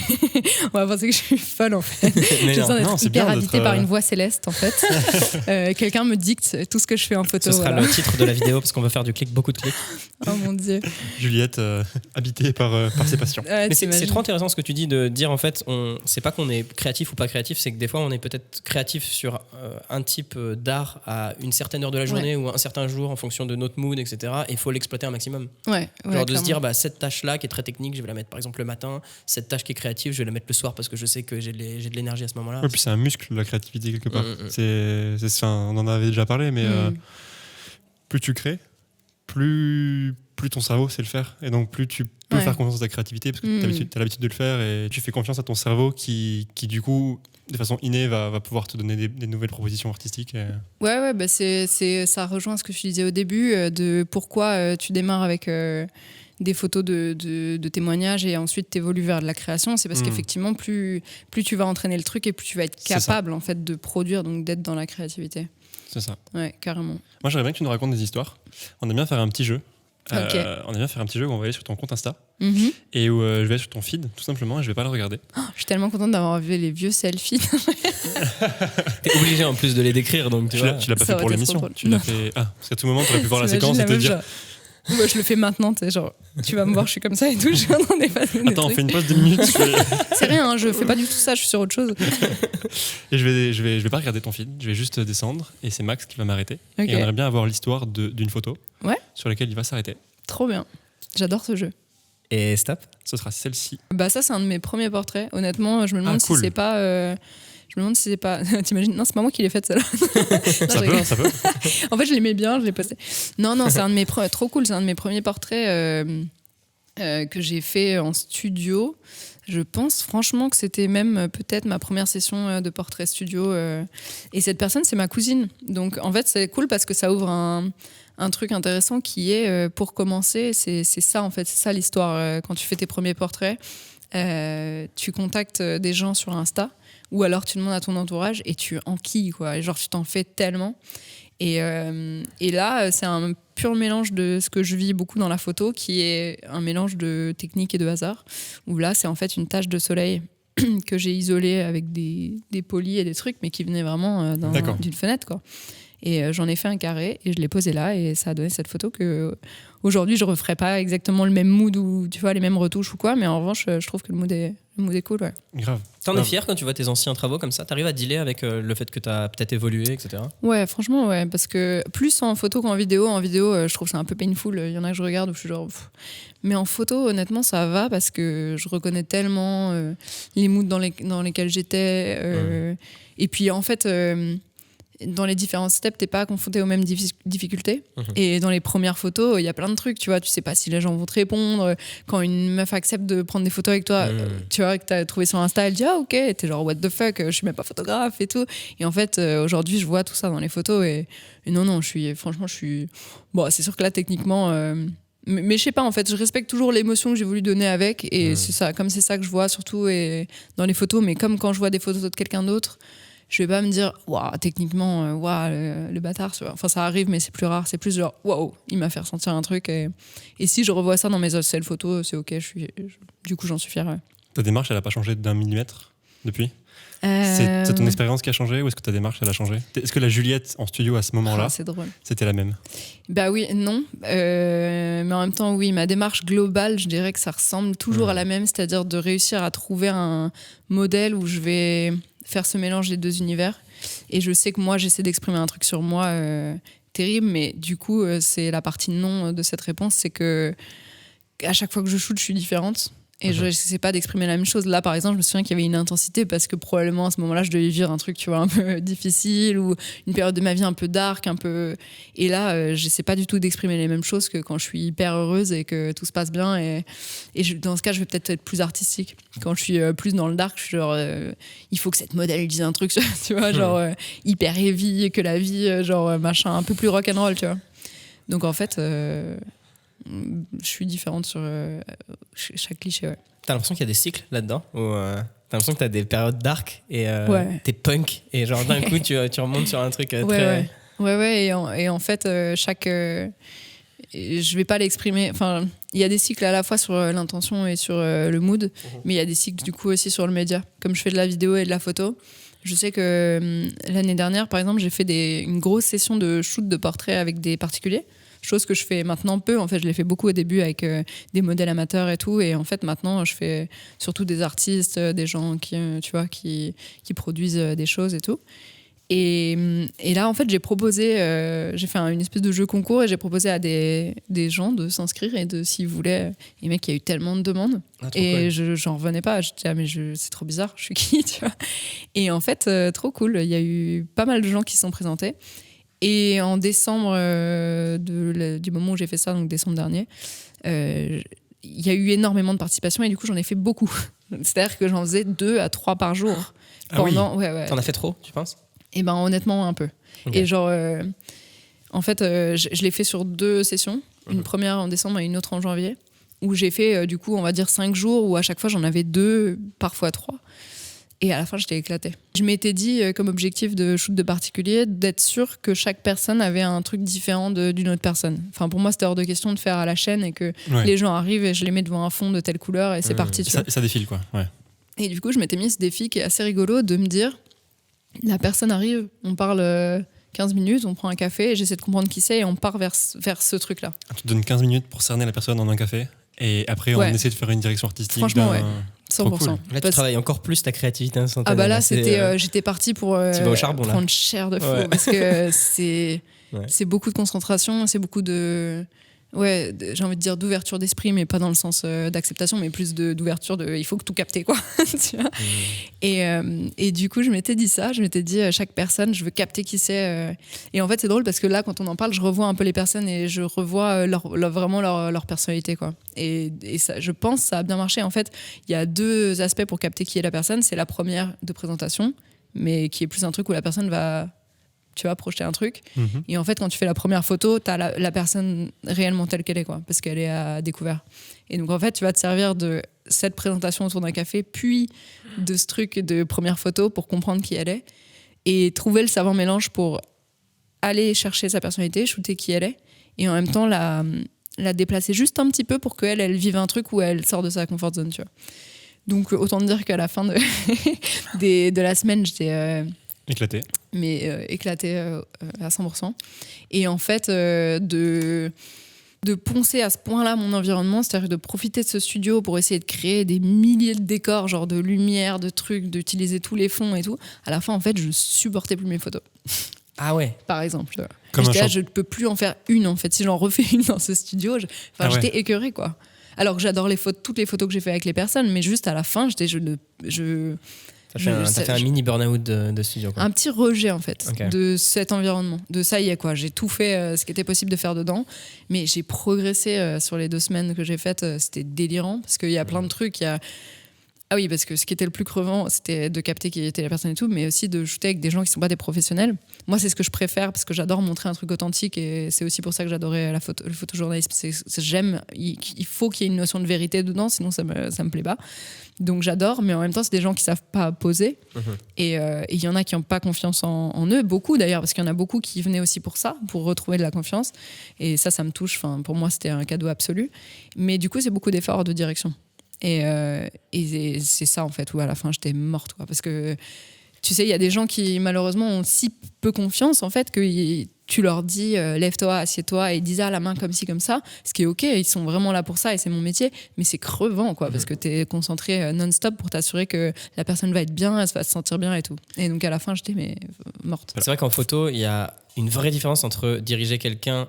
On va penser que je suis folle en fait. J'ai besoin d'être hyper habitée par une voix céleste en fait. Quelqu'un me dicte tout ce que je fais en photo. Ce sera le titre de la vidéo parce qu'on va faire beaucoup de clics. Oh mon Dieu. Juliette, habitée par ses passions. Mais c'est trop intéressant ce que tu dis de dire en fait, c'est pas qu'on est créatif ou pas créatif, c'est que des fois on est peut-être créatif sur un type d'art à une certaine heure de la journée ou un certain jour en fonction de notre mood, etc. Et il faut l'exploiter un maximum. Genre de se dire, cette tâche-là qui est très technique, je vais la mettre par exemple le matin, cette tâche qui est créative, je vais la mettre le soir parce que je sais que j'ai de l'énergie à ce moment-là. Ouais, puis c'est un muscle, la créativité, quelque part. On en avait déjà parlé, mais plus tu crées, plus ton cerveau sait le faire. Et donc, plus tu peux faire confiance à ta créativité, parce que tu as l'habitude de le faire, et tu fais confiance à ton cerveau qui du coup, de façon innée, va pouvoir te donner des nouvelles propositions artistiques. Ouais, bah ça rejoint ce que tu disais au début, de pourquoi tu démarres avec... des photos de témoignages et ensuite t'évolues vers de la création, c'est parce qu'effectivement plus tu vas entraîner le truc et plus tu vas être capable en fait de produire, donc d'être dans la créativité. C'est ça. Ouais, carrément. Moi j'aimerais bien que tu nous racontes des histoires. On aime bien faire un petit jeu. On aime bien faire un petit jeu où on va aller sur ton compte Insta et où je vais aller sur ton feed tout simplement et je vais pas le regarder. Je suis tellement contente d'avoir vu les vieux selfies. T'es obligé en plus de les décrire, donc tu l'as pas fait pour l'émission. Tu l'as fait. Parce qu'à tout moment tu aurais pu voir la séquence et te dire. Moi, je le fais maintenant, genre, tu vas me voir, je suis comme ça et tout. Je suis en train d'effacer. Attends, on fait une pause de 2 minutes. C'est rien, je fais pas du tout ça, je suis sur autre chose. Et je vais pas regarder ton feed, je vais juste descendre et c'est Max qui va m'arrêter. Et on aimerait bien avoir l'histoire d'une photo sur laquelle il va s'arrêter. Trop bien, j'adore ce jeu. Et stop. Ce sera celle-ci. Bah ça, c'est un de mes premiers portraits. Honnêtement, je me demande si c'est pas... Je me demande si c'est pas... T'imagines ? Non, c'est pas moi qui l'ai faite, celle-là. Ça peut. En fait, je l'aimais bien, je l'ai posté. Non, c'est un de mes... Trop cool, c'est un de mes premiers portraits que j'ai fait en studio. Je pense franchement que c'était même peut-être ma première session de portrait studio. Et cette personne, c'est ma cousine. Donc, en fait, c'est cool parce que ça ouvre un truc intéressant qui est, pour commencer, c'est ça, en fait. C'est ça l'histoire. Quand tu fais tes premiers portraits, tu contactes des gens sur Insta. Ou alors tu demandes à ton entourage et tu enquilles, quoi. Et genre, tu t'en fais tellement. Et là, c'est un pur mélange de ce que je vis beaucoup dans la photo, qui est un mélange de technique et de hasard. Où là, c'est en fait une tache de soleil que j'ai isolée avec des polis et des trucs, mais qui venait vraiment d'une fenêtre, quoi. Et j'en ai fait un carré et je l'ai posé là et ça a donné cette photo que aujourd'hui je referais pas exactement le même mood ou tu vois les mêmes retouches ou quoi, mais en revanche je trouve que le mood est cool. Ouais. Grave. T'en es fier quand tu vois tes anciens travaux comme ça? T'arrives à dealer avec le fait que t'as peut-être évolué, etc. Ouais, franchement ouais, parce que plus en photo qu'en vidéo. En vidéo je trouve que c'est un peu painful, il y en a que je regarde où je suis genre mais en photo honnêtement ça va parce que je reconnais tellement les moods dans lesquels j'étais et puis en fait dans les différents steps, t'es pas confronté aux mêmes difficultés. Et dans les premières photos, il y a plein de trucs, tu vois. Tu sais pas si les gens vont te répondre. Quand une meuf accepte de prendre des photos avec toi, tu vois, que t'as trouvé sur Insta, elle dit « Ah, ok », t'es genre « What the fuck, je suis même pas photographe et tout ». Et en fait, aujourd'hui, je vois tout ça dans les photos et non, franchement, je suis... Bon, c'est sûr que là, techniquement... mais je sais pas, en fait, je respecte toujours l'émotion que j'ai voulu donner avec et c'est ça, comme c'est ça que je vois surtout et dans les photos, mais comme quand je vois des photos de quelqu'un d'autre, je vais pas me dire waouh, techniquement le bâtard, enfin ça arrive mais c'est plus rare, c'est plus genre waouh, il m'a fait ressentir un truc et si je revois ça dans mes autres photos, c'est ok, du coup j'en suis fière. Ta démarche elle a pas changé d'1 millimètre depuis? C'est ton expérience qui a changé ou est-ce que ta démarche elle a changé? Est-ce que la Juliette en studio à ce moment-là, c'est drôle, c'était la même? Bah oui, non, mais en même temps oui, ma démarche globale, je dirais que ça ressemble toujours à la même, c'est-à-dire de réussir à trouver un modèle où je vais faire ce mélange des deux univers. Et je sais que moi, j'essaie d'exprimer un truc sur moi terrible, mais du coup, c'est la partie non de cette réponse, c'est que à chaque fois que je shoot, je suis différente. Et je sais pas d'exprimer la même chose. Là, par exemple, je me souviens qu'il y avait une intensité parce que probablement à ce moment-là, je devais vivre un truc, tu vois, un peu difficile ou une période de ma vie un peu dark, un peu. Et là, je sais pas du tout d'exprimer les mêmes choses que quand je suis hyper heureuse et que tout se passe bien. Et dans ce cas, je vais peut-être être plus artistique. Quand je suis plus dans le dark, je suis genre, il faut que cette modèle dise un truc, tu vois, genre hyper heavy, que la vie, genre machin, un peu plus rock'n'roll, tu vois. Donc en fait. Je suis différente sur chaque cliché. Ouais. T'as l'impression qu'il y a des cycles là-dedans ou t'as l'impression que t'as des périodes dark et t'es punk et genre d'un coup tu remontes sur un truc très... Ouais. Et en fait, je vais pas l'exprimer. Enfin, il y a des cycles à la fois sur l'intention et sur le mood, mais il y a des cycles du coup aussi sur le média. Comme je fais de la vidéo et de la photo, je sais que l'année dernière, par exemple, j'ai fait une grosse session de shoot de portraits avec des particuliers. Chose que je fais maintenant peu. En fait, je l'ai fait beaucoup au début avec des modèles amateurs et tout. Et en fait, maintenant, je fais surtout des artistes, des gens qui produisent des choses et tout. Et là, en fait, j'ai proposé, j'ai fait une espèce de jeu concours et j'ai proposé à des gens de s'inscrire et s'ils voulaient. Et mec, il y a eu tellement de demandes. Et cool. J'en revenais pas. Je disais, mais c'est trop bizarre, je suis qui, tu vois. Et en fait, trop cool. Il y a eu pas mal de gens qui se sont présentés. Et en décembre, du moment où j'ai fait ça, donc décembre dernier, il y a eu énormément de participation et du coup, j'en ai fait beaucoup. C'est-à-dire que j'en faisais 2 à 3 par jour. Pendant... Ouais. T'en as fait trop, tu penses ? Eh ben, honnêtement, un peu. Okay. Et genre, en fait, je l'ai fait sur 2 sessions. Une première en décembre et une autre en janvier, où j'ai fait, du coup, on va dire 5 jours, où à chaque fois, j'en avais 2, parfois 3. Et à la fin, j'étais éclatée. Je m'étais dit, comme objectif de shoot de particulier, d'être sûre que chaque personne avait un truc différent d'une autre personne. Enfin, pour moi, c'était hors de question de faire à la chaîne et que les gens arrivent et je les mets devant un fond de telle couleur et c'est parti. Ça défile, quoi. Ouais. Et du coup, je m'étais mis ce défi qui est assez rigolo de me dire, la personne arrive, on parle 15 minutes, on prend un café et j'essaie de comprendre qui c'est et on part vers ce truc-là. Tu te donnes 15 minutes pour cerner la personne en un café et après, on essaie de faire une direction artistique. Franchement, ouais. 100%. Cool. Là, tu travailles encore plus ta créativité instantanée. Ah bah là, j'étais partie pour prendre cher de fou parce que c'est beaucoup de concentration, c'est beaucoup de... Ouais, j'ai envie de dire d'ouverture d'esprit, mais pas dans le sens d'acceptation, mais plus d'ouverture il faut que tout capter, quoi. Tu vois. Et du coup, je m'étais dit ça, je m'étais dit, chaque personne, je veux capter qui c'est. Et en fait, c'est drôle parce que là, quand on en parle, je revois un peu les personnes et je revois vraiment leur personnalité, quoi. Et ça, je pense que ça a bien marché. En fait, il y a 2 aspects pour capter qui est la personne. C'est la première de présentation, mais qui est plus un truc où la personne va... tu vas projeter un truc. Et en fait, quand tu fais la première photo, tu as la personne réellement telle qu'elle est, quoi, parce qu'elle est à découvert. Et donc, en fait, tu vas te servir de cette présentation autour d'un café, puis de ce truc de première photo pour comprendre qui elle est et trouver le savant mélange pour aller chercher sa personnalité, shooter qui elle est et en même temps la déplacer juste un petit peu pour qu'elle vive un truc où elle sort de sa comfort zone, tu vois. Donc, autant dire qu'à la fin de la semaine, j'étais... éclaté. Mais éclaté à 100%. Et en fait, de poncer à ce point-là mon environnement, c'est-à-dire de profiter de ce studio pour essayer de créer des milliers de décors, genre de lumière, de trucs, d'utiliser tous les fonds et tout. À la fin, en fait, je supportais plus mes photos. Ah ouais. Par exemple. Je ne peux plus en faire une, en fait. Si j'en refais une dans ce studio, j'étais écœurée, quoi. Alors que j'adore toutes les photos que j'ai fait avec les personnes, mais juste à la fin, T'as fait un mini burn-out de studio, quoi. Un petit rejet, en fait, de cet environnement. De ça y est, quoi. J'ai tout fait ce qui était possible de faire dedans. Mais j'ai progressé sur les 2 semaines que j'ai faites. C'était délirant parce qu'il y a plein de trucs. Ah oui, parce que ce qui était le plus crevant, c'était de capter qui était la personne et tout, mais aussi de shooter avec des gens qui ne sont pas des professionnels. Moi, c'est ce que je préfère parce que j'adore montrer un truc authentique et c'est aussi pour ça que j'adorais le photojournalisme. J'aime, il faut qu'il y ait une notion de vérité dedans, sinon ça me plaît pas. Donc j'adore, mais en même temps, c'est des gens qui savent pas poser. Et il y en a qui n'ont pas confiance en eux, beaucoup d'ailleurs, parce qu'il y en a beaucoup qui venaient aussi pour ça, pour retrouver de la confiance. Et ça me touche. Enfin, pour moi, c'était un cadeau absolu. Mais du coup, c'est beaucoup d'efforts de direction. Et c'est ça, en fait, où à la fin, j'étais morte, quoi. Parce que, tu sais, il y a des gens qui, malheureusement, ont si peu confiance, en fait, que tu leur dis lève-toi, assieds-toi, et ils disent la main comme ci, comme ça. Ce qui est OK, ils sont vraiment là pour ça, et c'est mon métier. Mais c'est crevant, quoi, parce que t'es concentré non-stop pour t'assurer que la personne va être bien, elle va se sentir bien et tout. Et donc, à la fin, j'étais morte. C'est vrai qu'en photo, il y a une vraie différence entre diriger quelqu'un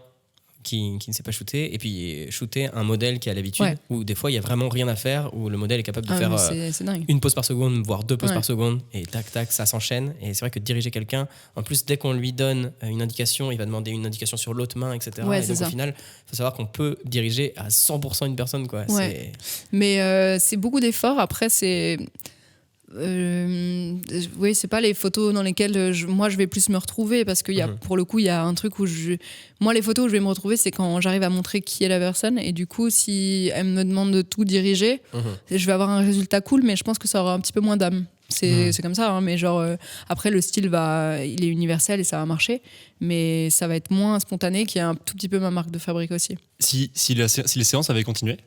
qui ne sait pas shooter, et puis shooter un modèle qui a l'habitude, où des fois il y a vraiment rien à faire, où le modèle est capable de faire c'est dingue. Une pose par seconde, voire 2 poses par seconde, et tac tac, ça s'enchaîne. Et c'est vrai que diriger quelqu'un, en plus dès qu'on lui donne une indication, il va demander une indication sur l'autre main, etc. Et donc au final, il faut savoir qu'on peut diriger à 100% une personne, quoi. Mais c'est beaucoup d'efforts. Après, c'est oui, c'est pas les photos dans lesquelles moi je vais plus me retrouver, parce qu'il y a pour le coup il y a un truc où moi les photos où je vais me retrouver, c'est quand j'arrive à montrer qui est la personne, et du coup si elle me demande de tout diriger, je vais avoir un résultat cool, mais je pense que ça aura un petit peu moins d'âme. C'est comme ça, hein, mais genre après le style il est universel et ça va marcher, mais ça va être moins spontané, qui est un tout petit peu ma marque de fabrique aussi. Si les séances avaient continué,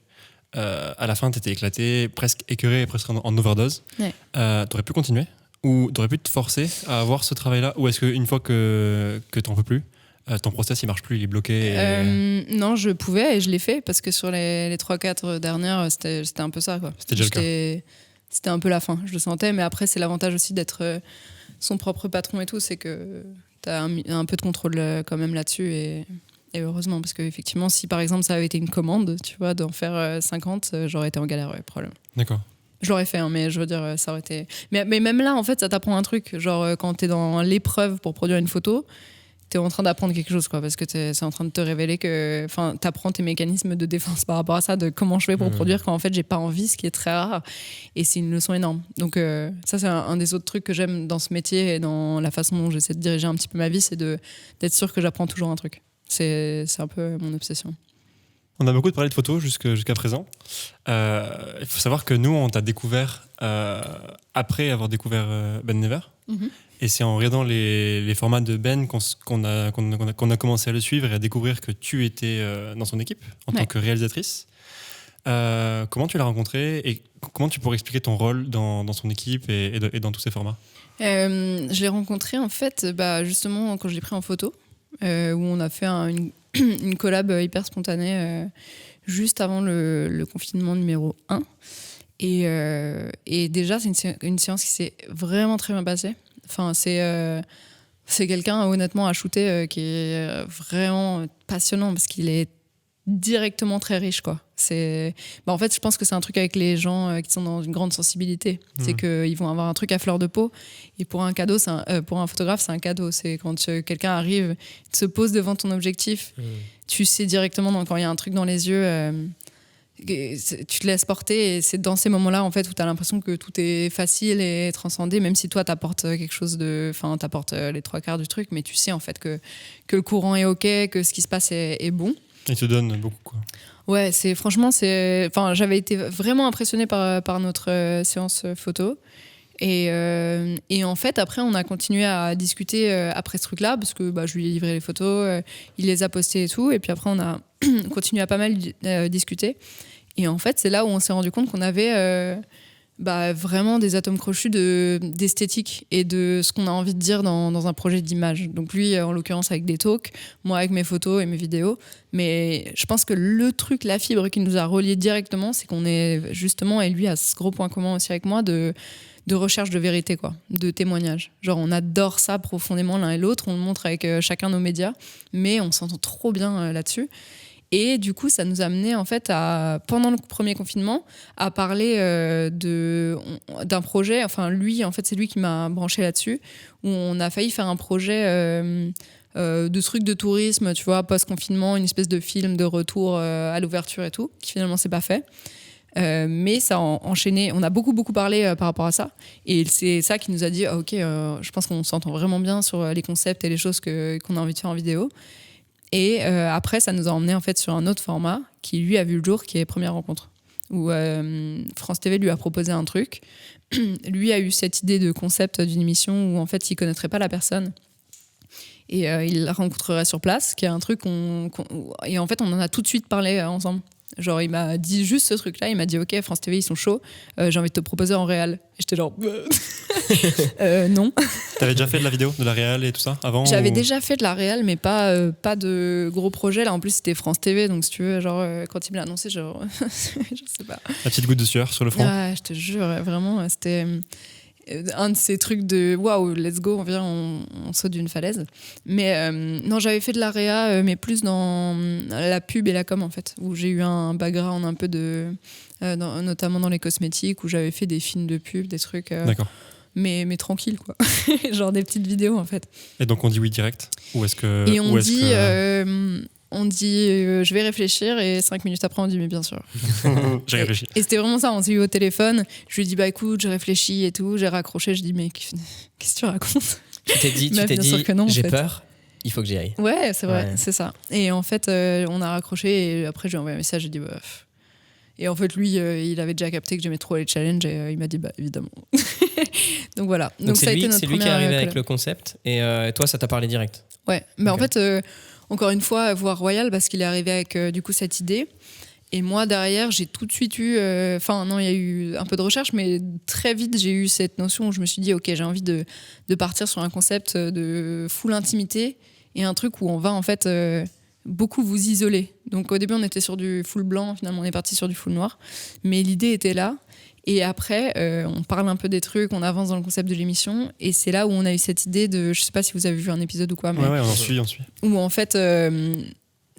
à la fin, t'étais éclaté, presque écœuré, presque en overdose. T'aurais pu continuer, ou t'aurais pu te forcer à avoir ce travail-là, ou est-ce qu'une fois que t'en peux plus, ton process il marche plus, il est bloqué Non, je pouvais, et je l'ai fait, parce que sur les 3-4 dernières, c'était un peu ça, quoi. C'était déjà le cas. C'était un peu la fin, je le sentais, mais après c'est l'avantage aussi d'être son propre patron et tout, c'est que t'as un peu de contrôle quand même là-dessus, et heureusement, parce qu'effectivement, si par exemple ça avait été une commande, tu vois, d'en faire 50, j'aurais été en galère, problème. D'accord. Je l'aurais fait, hein, mais je veux dire, ça aurait été... Mais même là, en fait, ça t'apprend un truc. Genre, quand t'es dans l'épreuve pour produire une photo, t'es en train d'apprendre quelque chose, quoi, parce que c'est en train de te révéler que... Enfin, t'apprends tes mécanismes de défense par rapport à ça, de comment je fais pour produire quand, en fait, j'ai pas envie, ce qui est très rare. Et c'est une leçon énorme. Donc, ça, c'est un des autres trucs que j'aime dans ce métier et dans la façon dont j'essaie de diriger un petit peu ma vie, c'est d'être sûr que j'apprends toujours un truc. C'est un peu mon obsession. On a beaucoup parlé de photos jusqu'à présent. Il faut savoir que nous, on t'a découvert après avoir découvert Ben Never. Et c'est en regardant les formats de Ben qu'on a commencé à le suivre et à découvrir que tu étais dans son équipe en tant que réalisatrice. Comment tu l'as rencontré, et comment tu pourrais expliquer ton rôle dans son équipe et dans tous ces formats? Je l'ai rencontré en fait justement quand je l'ai pris en photo. Où on a fait une collab hyper spontanée juste avant le confinement numéro 1. Et déjà, c'est une séance qui s'est vraiment très bien passée. Enfin, c'est quelqu'un, honnêtement, à shooter qui est vraiment passionnant, parce qu'il est directement très riche, quoi. En fait, je pense que c'est un truc avec les gens qui sont dans une grande sensibilité. C'est qu'ils vont avoir un truc à fleur de peau, et pour un cadeau, pour un photographe, c'est un cadeau. C'est quand quelqu'un arrive, se pose devant ton objectif, tu sais directement quand il y a un truc dans les yeux, tu te laisses porter, et c'est dans ces moments-là en fait où tu as l'impression que tout est facile et transcendé, même si toi t'apportes quelque chose t'apportes les 3/4 du truc, mais tu sais en fait que le courant est ok, que ce qui se passe est bon. Il te donne beaucoup, quoi. Ouais, j'avais été vraiment impressionnée par notre séance photo. Et en fait, après, on a continué à discuter après ce truc-là, parce que je lui ai livré les photos, il les a postées et tout. Et puis après, on a continué à pas mal discuter. Et en fait, c'est là où on s'est rendu compte qu'on avait vraiment des atomes crochus d'esthétique et de ce qu'on a envie de dire dans un projet d'image. Donc lui, en l'occurrence, avec des talks, moi avec mes photos et mes vidéos. Mais je pense que la fibre qui nous a reliés directement, c'est qu'on est justement, et lui a ce gros point commun aussi avec moi, de recherche de vérité, quoi, de témoignage. Genre, on adore ça profondément l'un et l'autre, on le montre avec chacun nos médias, mais on s'entend trop bien là-dessus. Et du coup, ça nous a amené en fait pendant le premier confinement, à parler d'un projet. Enfin, lui, en fait, c'est lui qui m'a branché là-dessus, où on a failli faire un projet de trucs de tourisme, tu vois, post-confinement, une espèce de film de retour à l'ouverture et tout, qui finalement s'est pas fait. Mais ça a enchaîné. On a beaucoup parlé par rapport à ça, et c'est ça qui nous a dit ok, je pense qu'on s'entend vraiment bien sur les concepts et les choses qu'on a envie de faire en vidéo. Et après, ça nous a emmené en fait sur un autre format qui lui a vu le jour, qui est Première Rencontre, où France TV lui a proposé un truc. Lui a eu cette idée de concept d'une émission où en fait il connaîtrait pas la personne et il la rencontrerait sur place, qui est un truc et en fait on en a tout de suite parlé ensemble. Genre, il m'a dit juste ce truc-là, il m'a dit ok, France TV ils sont chauds, j'ai envie de te proposer en réal. Et j'étais genre non. T'avais déjà fait de la vidéo, de la réal et tout ça avant? J'avais déjà fait de la réal, mais pas de gros projets. Là en plus c'était France TV, donc si tu veux, genre quand il me l'a annoncé, genre je sais pas. La petite goutte de sueur sur le front. Ouais, je te jure, vraiment, c'était. un de ces trucs de waouh, let's go, on vient, on saute d'une falaise. Mais non, j'avais fait de la réa, mais plus dans la pub et la com en fait, où j'ai eu un background un peu notamment dans les cosmétiques, où j'avais fait des films de pub, des trucs. D'accord. Mais tranquille, quoi. Genre des petites vidéos, en fait. Et donc, on dit oui direct? Ou est-ce que... Et on dit je vais réfléchir, et 5 minutes après, on dit mais bien sûr. J'ai réfléchi. Et c'était vraiment ça, on s'est eu au téléphone. Je lui ai dit bah écoute, je réfléchis et tout. J'ai raccroché, je dis mais qu'est-ce que tu racontes? Tu t'es dit, j'ai peur, il faut que j'y aille. Ouais, c'est vrai, c'est ça. Et en fait, on a raccroché, et après, j'ai envoyé un message, j'ai dit bah... Et en fait, lui, il avait déjà capté que j'aimais trop les challenges, et il m'a dit, bah évidemment. Donc voilà. Donc ça a été notre c'est lui qui est arrivé avec le concept, et toi, ça t'a parlé direct. Ouais, mais en fait, encore une fois, voir Royal, parce qu'il est arrivé avec du coup cette idée. Et moi, derrière, j'ai tout de suite eu... non, il y a eu un peu de recherche, mais très vite, j'ai eu cette notion où je me suis dit, OK, j'ai envie de partir sur un concept de full intimité, et un truc où on va en fait... beaucoup vous isoler. Donc au début on était sur du full blanc, finalement on est parti sur du full noir, mais l'idée était là. Et après on parle un peu des trucs, on avance dans le concept de l'émission, et c'est là où on a eu cette idée de, je sais pas si vous avez vu un épisode ou quoi, mais ouais, on suit. Où en fait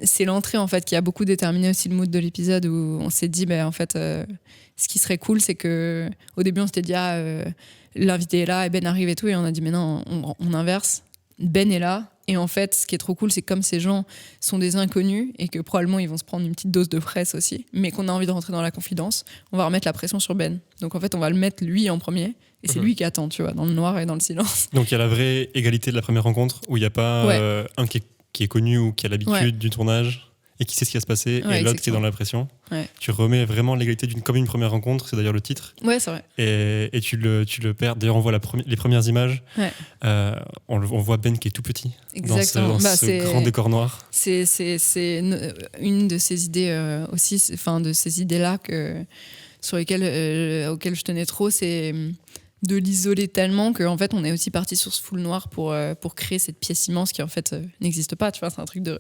c'est l'entrée en fait qui a beaucoup déterminé aussi le mood de l'épisode, où on s'est dit en fait ce qui serait cool, c'est que au début on s'était dit l'invité est là et Ben arrive et tout, et on a dit mais non, on inverse, Ben est là. Et en fait, ce qui est trop cool, c'est que comme ces gens sont des inconnus, et que probablement ils vont se prendre une petite dose de presse aussi, mais qu'on a envie de rentrer dans la confidence, on va remettre la pression sur Ben. Donc en fait, on va le mettre lui en premier, et c'est lui qui attend, tu vois, dans le noir et dans le silence. Donc il y a la vraie égalité de la première rencontre, où il n'y a pas un qui est connu ou qui a l'habitude du tournage et qui sait ce qui va se passer, et l'autre qui est dans la pression. Ouais. Tu remets vraiment l'égalité comme une première rencontre, c'est d'ailleurs le titre. Ouais, c'est vrai. Et tu le perds. D'ailleurs, on voit les premières images. Ouais. On voit Ben qui est tout petit. Exactement. Dans ce grand décor noir. C'est une de ces idées aussi, de ces idées-là auxquelles je tenais trop, c'est de l'isoler tellement qu'en fait on est aussi parti sur ce full noir pour créer cette pièce immense qui en fait n'existe pas, tu vois, c'est un truc de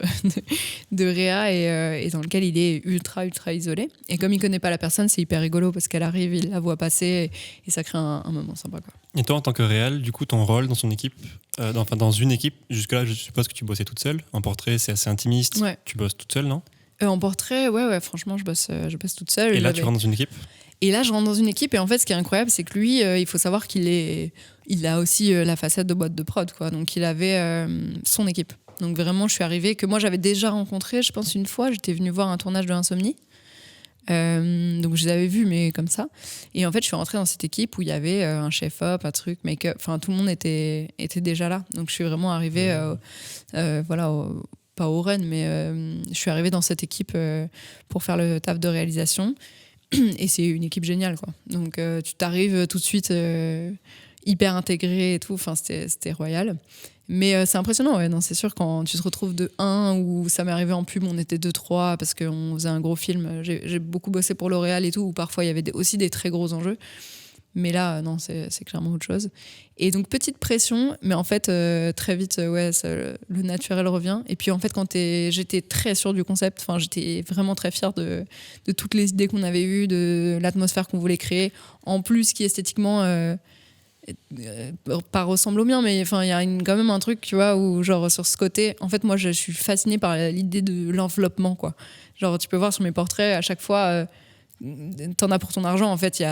réa, et dans lequel il est ultra isolé, et comme il connaît pas la personne, c'est hyper rigolo parce qu'elle arrive, il la voit passer, et ça crée un moment sympa, quoi. Et toi, en tant que réal, du coup, ton rôle dans son équipe, dans une équipe, jusque-là je suppose que tu bossais toute seule. En portrait, c'est assez intimiste. Ouais. Tu bosses toute seule, non? En portrait, ouais, franchement je bosse toute seule. Et là tu rentres dans une équipe? Et là, je rentre dans une équipe, et en fait, ce qui est incroyable, c'est que lui, il faut savoir il a aussi la facette de boîte de prod, quoi. Donc, il avait son équipe. Donc, vraiment, je suis arrivée, que moi, j'avais déjà rencontré, je pense, une fois. J'étais venue voir un tournage de Insomnie. Donc, je les avais vus, mais comme ça. Et en fait, je suis rentrée dans cette équipe où il y avait un chef-op, un truc, make-up. Enfin, tout le monde était déjà là. Donc, je suis vraiment arrivée, pas au run, mais je suis arrivée dans cette équipe pour faire le taf de réalisation. Et c'est une équipe géniale, quoi. Donc tu t'arrives tout de suite hyper intégré et tout, enfin c'était royal. Mais c'est impressionnant, ouais, non, c'est sûr, quand tu te retrouves de 1, ou ça m'est arrivé en pub, on était 2-3 parce qu'on faisait un gros film. J'ai beaucoup bossé pour L'Oréal et tout, où parfois il y avait aussi des très gros enjeux. Mais là, non, c'est clairement autre chose. Et donc, petite pression, mais en fait, très vite, le naturel revient. Et puis, en fait, j'étais très sûre du concept. Enfin, j'étais vraiment très fière de toutes les idées qu'on avait eues, de l'atmosphère qu'on voulait créer. En plus, qui esthétiquement pas ressemble au mien, mais enfin, il y a quand même un truc, tu vois, où genre sur ce côté, en fait, moi, je suis fascinée par l'idée de l'enveloppement, quoi. Genre, tu peux voir sur mes portraits, à chaque fois... t'en as pour ton argent, en fait. Tu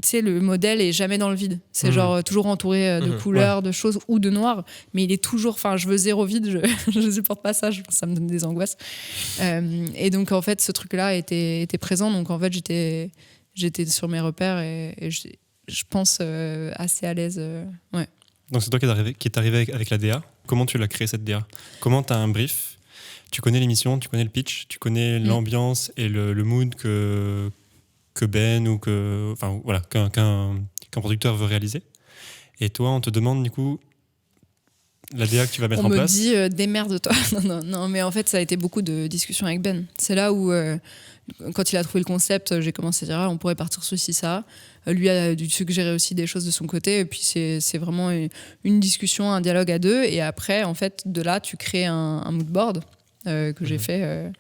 sais, le modèle est jamais dans le vide, c'est genre toujours entouré de couleurs, de choses, ou de noir, mais il est toujours, enfin, je veux zéro vide, je supporte pas ça, ça me donne des angoisses, et donc en fait ce truc là était présent, donc en fait j'étais sur mes repères, et je pense assez à l'aise, ouais. Donc c'est toi qui est arrivé avec la DA. Comment tu l'as créé, cette DA? Comment t'as un brief? Tu connais l'émission, tu connais le pitch, tu connais l'ambiance et le mood que Ben ou qu'un producteur veut réaliser. Et toi, on te demande du coup la DA que tu vas mettre en place. On me dit démerde-toi. Non, mais en fait, ça a été beaucoup de discussions avec Ben. C'est là où, quand il a trouvé le concept, j'ai commencé à dire on pourrait partir sur ci, ça. Lui a dû suggérer aussi des choses de son côté. Et puis, c'est vraiment une discussion, un dialogue à deux. Et après, en fait, de là, tu crées un mood board que j'ai fait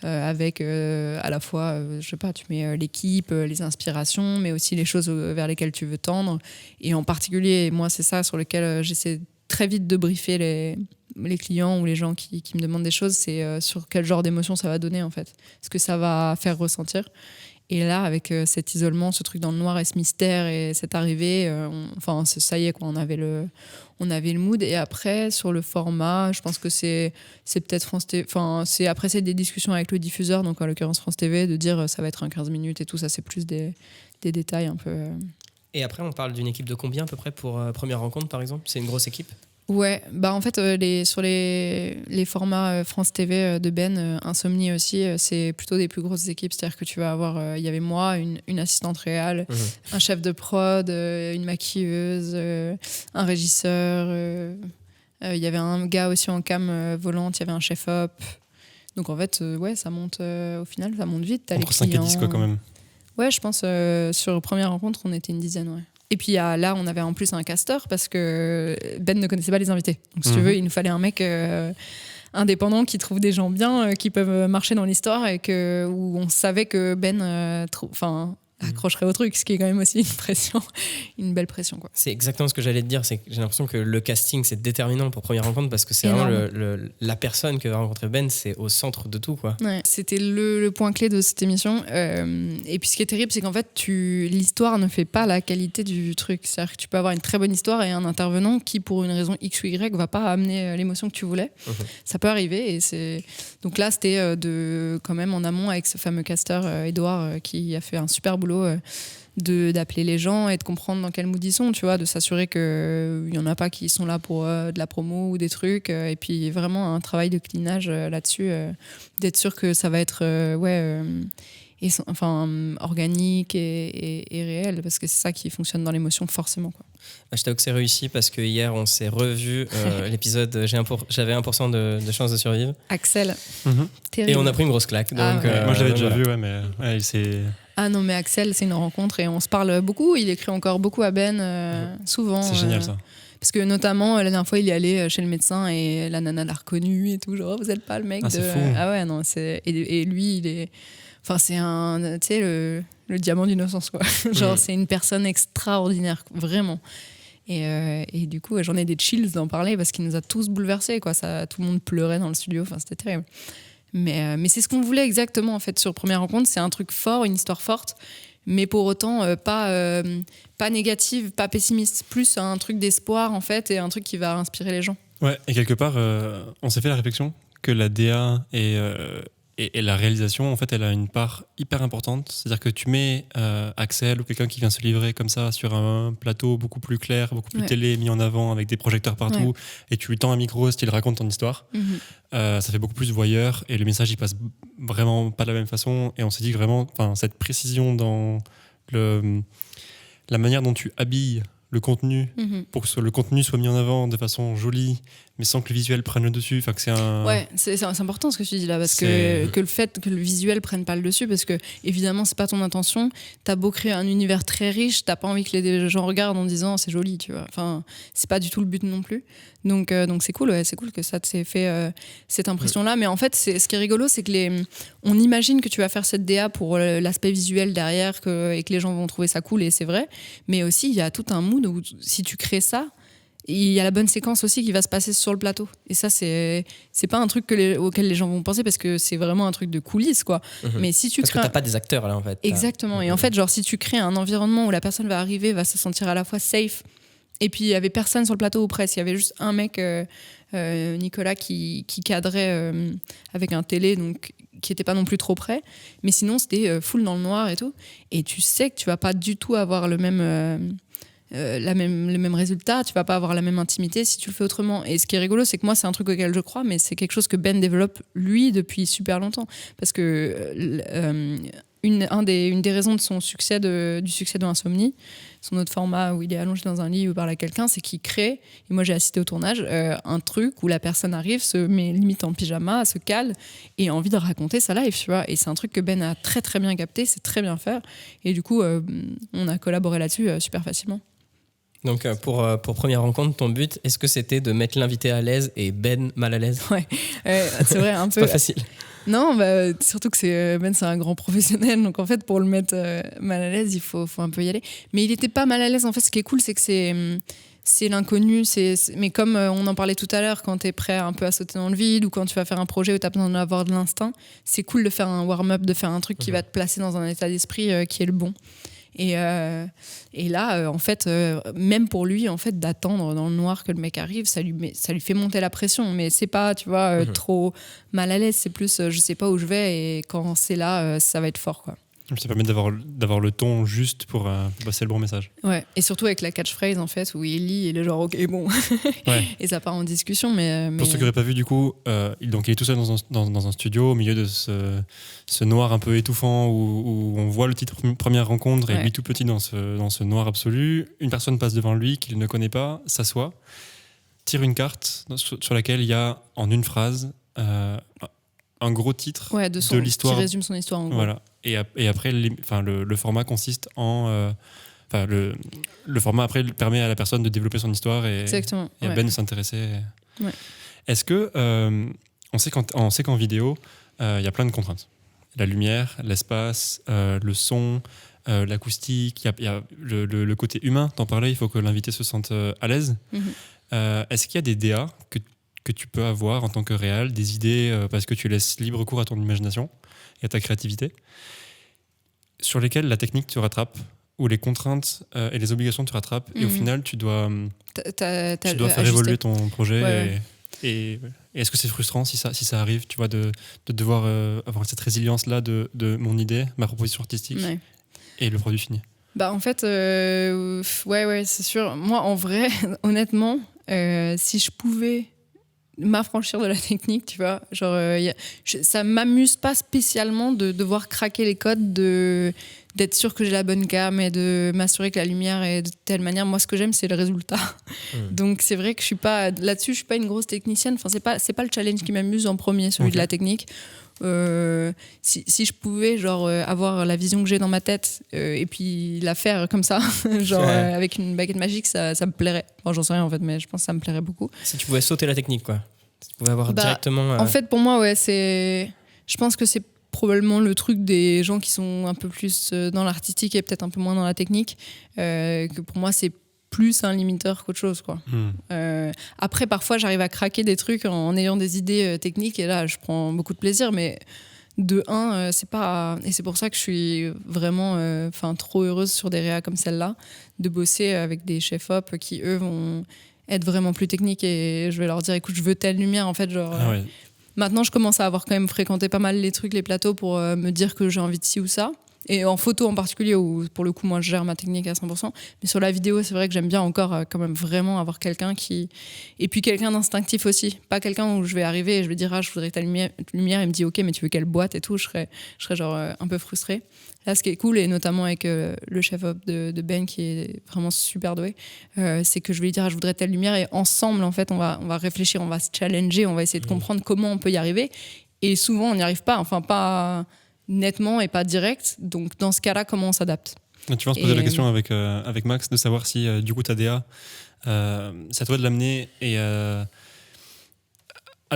avec à la fois, je sais pas, tu mets l'équipe, les inspirations, mais aussi les choses vers lesquelles tu veux tendre. Et en particulier, moi, c'est ça sur lequel j'essaie très vite de briefer les clients ou les gens qui me demandent des choses, c'est sur quel genre d'émotion ça va donner, en fait. Ce que ça va faire ressentir. Et là, avec cet isolement, ce truc dans le noir et ce mystère et cette arrivée, ça y est, quoi, on avait le mood. Et après, sur le format, je pense que c'est peut-être France TV. Après, c'est des discussions avec le diffuseur, donc en l'occurrence France TV, de dire ça va être un 15 minutes et tout ça, c'est plus des détails un peu. Et après, on parle d'une équipe de combien à peu près pour première rencontre, par exemple ? C'est une grosse équipe ? Ouais, en fait, sur les formats France TV de Ben, Insomnie aussi, c'est plutôt des plus grosses équipes. C'est-à-dire que tu vas avoir, il y avait moi, une assistante réelle, un chef de prod, une maquilleuse, un régisseur. Il y avait un gars aussi en cam volante, il y avait un chef-op. Donc en fait, ça monte, au final, ça monte vite. T'as entre les 5 et 10 quoi quand même. Ouais, je pense, sur première rencontre, on était une dizaine, ouais. Et puis là, on avait en plus un casteur parce que Ben ne connaissait pas les invités. Donc si tu veux, il nous fallait un mec indépendant qui trouve des gens bien, qui peuvent marcher dans l'histoire et où on savait que Ben accrocherait au truc, ce qui est quand même aussi une belle pression, quoi. C'est exactement ce que j'allais te dire, c'est que j'ai l'impression que le casting c'est déterminant pour première rencontre parce que c'est vraiment la personne que va rencontrer Ben, c'est au centre de tout, quoi. Ouais, c'était le point clé de cette émission. Et puis ce qui est terrible, c'est qu'en fait l'histoire ne fait pas la qualité du truc. C'est-à-dire que tu peux avoir une très bonne histoire et un intervenant qui, pour une raison X ou Y, va pas amener l'émotion que tu voulais. Ça peut arriver. Donc là, c'était quand même en amont avec ce fameux casteur Edouard qui a fait un super boulot d'appeler les gens et de comprendre dans quel mood ils sont, tu vois, de s'assurer qu'il n'y en a pas qui sont là pour de la promo ou des trucs, et puis vraiment un travail de cleanage là-dessus, d'être sûr que ça va être organique et réel, parce que c'est ça qui fonctionne dans l'émotion forcément, quoi. Je t'avoue que c'est réussi parce que hier on s'est revu l'épisode j'avais 1% de chance de survivre. Axel, terrible. Et on a pris une grosse claque. Donc, moi je l'avais déjà vu, mais c'est... Ah non, mais Axel, c'est une rencontre et on se parle beaucoup. Il écrit encore beaucoup à Ben, souvent. C'est génial ça. Parce que notamment, la dernière fois, il est allé chez le médecin et la nana l'a reconnu et tout. Genre, vous n'êtes pas le mec c'est fou. Ah ouais, non. Et lui, il est... Enfin, c'est le diamant d'innocence, quoi. Genre, c'est une personne extraordinaire, vraiment. Et du coup, j'en ai des chills d'en parler parce qu'il nous a tous bouleversés, quoi. Tout le monde pleurait dans le studio. Enfin, c'était terrible. Mais c'est ce qu'on voulait exactement, en fait, sur Première Rencontre. C'est un truc fort, une histoire forte, mais pour autant pas négative, pas pessimiste. Plus un truc d'espoir, en fait, et un truc qui va inspirer les gens. Ouais, et quelque part, on s'est fait la réflexion que la DA et la réalisation, en fait, elle a une part hyper importante. C'est-à-dire que tu mets Axel ou quelqu'un qui vient se livrer comme ça sur un plateau beaucoup plus clair, beaucoup plus télé, mis en avant avec des projecteurs partout, et tu lui tends un micro, style raconte ton histoire. Ça fait beaucoup plus voyeur et le message il passe vraiment pas de la même façon. Et on s'est dit que vraiment, cette précision dans la manière dont tu habilles le contenu pour que le contenu soit mis en avant de façon jolie, mais sans que le visuel prenne le dessus. Enfin, que c'est un... Ouais, c'est important ce que tu dis là, parce que le fait que le visuel prenne pas le dessus, parce que évidemment c'est pas ton intention. T'as beau créer un univers très riche, t'as pas envie que les gens regardent en disant c'est joli, tu vois. Enfin, c'est pas du tout le but non plus. Donc c'est cool, c'est cool que ça t'ait fait cette impression-là. Mais en fait, ce qui est rigolo, c'est que on imagine que tu vas faire cette DA pour l'aspect visuel derrière et que les gens vont trouver ça cool, et c'est vrai. Mais aussi, il y a tout un mood où si tu crées ça, il y a la bonne séquence aussi qui va se passer sur le plateau. Et ça, c'est pas un truc auquel les gens vont penser parce que c'est vraiment un truc de coulisses, quoi. Mais si tu parce que t'as pas des acteurs là, en fait. Exactement. Et en fait, genre, si tu crées un environnement où la personne va arriver, va se sentir à la fois safe, et puis il y avait personne sur le plateau ou presque, il y avait juste un mec, Nicolas, qui cadrait avec un télé, donc qui était pas non plus trop près, mais sinon c'était full dans le noir et tout. Et tu sais que tu vas pas du tout avoir le même résultat, tu vas pas avoir la même intimité si tu le fais autrement. Et ce qui est rigolo, c'est que moi, c'est un truc auquel je crois, mais c'est quelque chose que Ben développe, lui, depuis super longtemps. Parce que une des raisons de son succès, du succès de Insomnie, son autre format où il est allongé dans un lit ou parle à quelqu'un, c'est qu'il crée, et moi j'ai assisté au tournage, un truc où la personne arrive, se met limite en pyjama, se cale, et a envie de raconter sa life, tu vois. Et c'est un truc que Ben a très très bien capté, c'est très bien faire. Et du coup, on a collaboré là-dessus super facilement. Donc pour Première Rencontre, ton but, est-ce que c'était de mettre l'invité à l'aise et Ben mal à l'aise ? Ouais, c'est vrai, un peu. C'est pas facile. Non, surtout que c'est un grand professionnel, donc en fait pour le mettre mal à l'aise, il faut un peu y aller. Mais il était pas mal à l'aise. En fait, ce qui est cool, c'est que c'est l'inconnu. Mais comme on en parlait tout à l'heure, quand tu es prêt un peu à sauter dans le vide ou quand tu vas faire un projet où tu as besoin d'avoir de l'instinct, c'est cool de faire un warm-up, de faire un truc qui va te placer dans un état d'esprit qui est le bon. Et là, en fait, même pour lui, en fait, d'attendre dans le noir que le mec arrive, ça lui fait monter la pression. Mais c'est pas, tu vois, trop mal à l'aise. C'est plus, je sais pas où je vais et quand c'est là, ça va être fort, quoi. Ça permet d'avoir le ton juste pour passer le bon message. Ouais, et surtout avec la catchphrase, en fait, où il lit, il est genre, ok, bon. Ouais. Et ça part en discussion, mais... Pour ceux qui n'auraient pas vu, du coup, il est tout seul dans un studio, au milieu de ce noir un peu étouffant, où on voit le titre Première rencontre, et lui tout petit dans ce noir absolu. Une personne passe devant lui, qu'il ne connaît pas, s'assoit, tire une carte sur laquelle il y a, en une phrase, un gros titre de l'histoire. Qui résume son histoire, en gros. Voilà. Et après, le format consiste en... le format après permet à la personne de développer son histoire et à Ben de s'intéresser. Ouais. Est-ce que on sait qu'en vidéo, il y a plein de contraintes. La lumière, l'espace, le son, l'acoustique, il y a le côté humain. T'en parlais, il faut que l'invité se sente à l'aise. Mm-hmm. Est-ce qu'il y a des DA que tu peux avoir en tant que réal, des idées parce que tu laisses libre cours à ton imagination et à ta créativité, sur lesquelles la technique te rattrape, où les contraintes et les obligations te rattrapent, et au final, tu dois faire évoluer ton projet. Ouais. Et est-ce que c'est frustrant si ça arrive, tu vois, de devoir avoir cette résilience-là de mon idée, ma proposition artistique et le produit fini? En fait, ouais, c'est sûr. Moi, en vrai, honnêtement, si je pouvais m'affranchir de la technique, tu vois, genre ça m'amuse pas spécialement de devoir craquer les codes, d'être sûr que j'ai la bonne cam et de m'assurer que la lumière est de telle manière. Moi, ce que j'aime, c'est le résultat. Donc c'est vrai que je suis pas là-dessus, je suis pas une grosse technicienne. Enfin, c'est pas le challenge qui m'amuse en premier, celui de la technique. Si je pouvais avoir la vision que j'ai dans ma tête et puis la faire comme ça avec une baguette magique, ça me plairait. Bon, j'en sais rien en fait, mais je pense que ça me plairait beaucoup. Si tu pouvais sauter la technique, quoi. Si tu pouvais avoir directement en fait, pour moi, je pense que c'est probablement le truc des gens qui sont un peu plus dans l'artistique et peut-être un peu moins dans la technique, que pour moi c'est plus un limiteur qu'autre chose, quoi. Après, parfois, j'arrive à craquer des trucs en ayant des idées techniques et là, je prends beaucoup de plaisir, mais de un, c'est pas... Et c'est pour ça que je suis vraiment trop heureuse sur des réas comme celle-là, de bosser avec des chefs-op qui, eux, vont être vraiment plus techniques et je vais leur dire, écoute, je veux telle lumière, en fait, Maintenant, je commence à avoir quand même fréquenté pas mal les trucs, les plateaux pour me dire que j'ai envie de ci ou ça. Et en photo en particulier, où pour le coup, moi, je gère ma technique à 100%. Mais sur la vidéo, c'est vrai que j'aime bien encore quand même vraiment avoir quelqu'un qui... Et puis quelqu'un d'instinctif aussi. Pas quelqu'un où je vais arriver et je vais dire, je voudrais ta lumière. Il me dit, ok, mais tu veux quelle boîte et tout. Je serais un peu frustrée. Là, ce qui est cool, et notamment avec le chef-op de Ben, qui est vraiment super doué, c'est que je vais lui dire, je voudrais telle lumière. Et ensemble, en fait, on va réfléchir, on va se challenger, on va essayer de comprendre comment on peut y arriver. Et souvent, on n'y arrive pas. Enfin, pas nettement et pas direct. Donc, dans ce cas-là, comment on s'adapte? Tu vas se poser la question avec Max, de savoir si, du coup, ta DA, c'est à toi de l'amener et à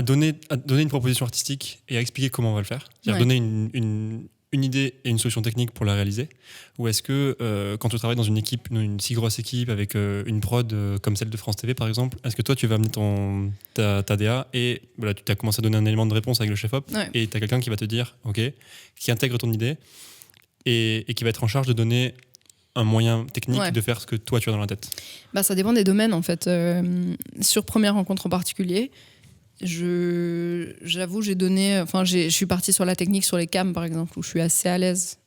donner une proposition artistique et à expliquer comment on va le faire. C'est-à-dire donner une idée et une solution technique pour la réaliser. Ou est-ce que, quand tu travailles dans une équipe, une si grosse équipe, avec une prod comme celle de France TV, par exemple, est-ce que toi, tu vas amener ta DA et voilà, tu as commencé à donner un élément de réponse avec le chef-op et tu as quelqu'un qui va te dire, OK, qui intègre ton idée et qui va être en charge de donner un moyen technique de faire ce que toi, tu as dans la tête? Ça dépend des domaines, en fait. Sur Première rencontre en particulier, j'avoue, je suis partie sur la technique, sur les cams par exemple, où je suis assez à l'aise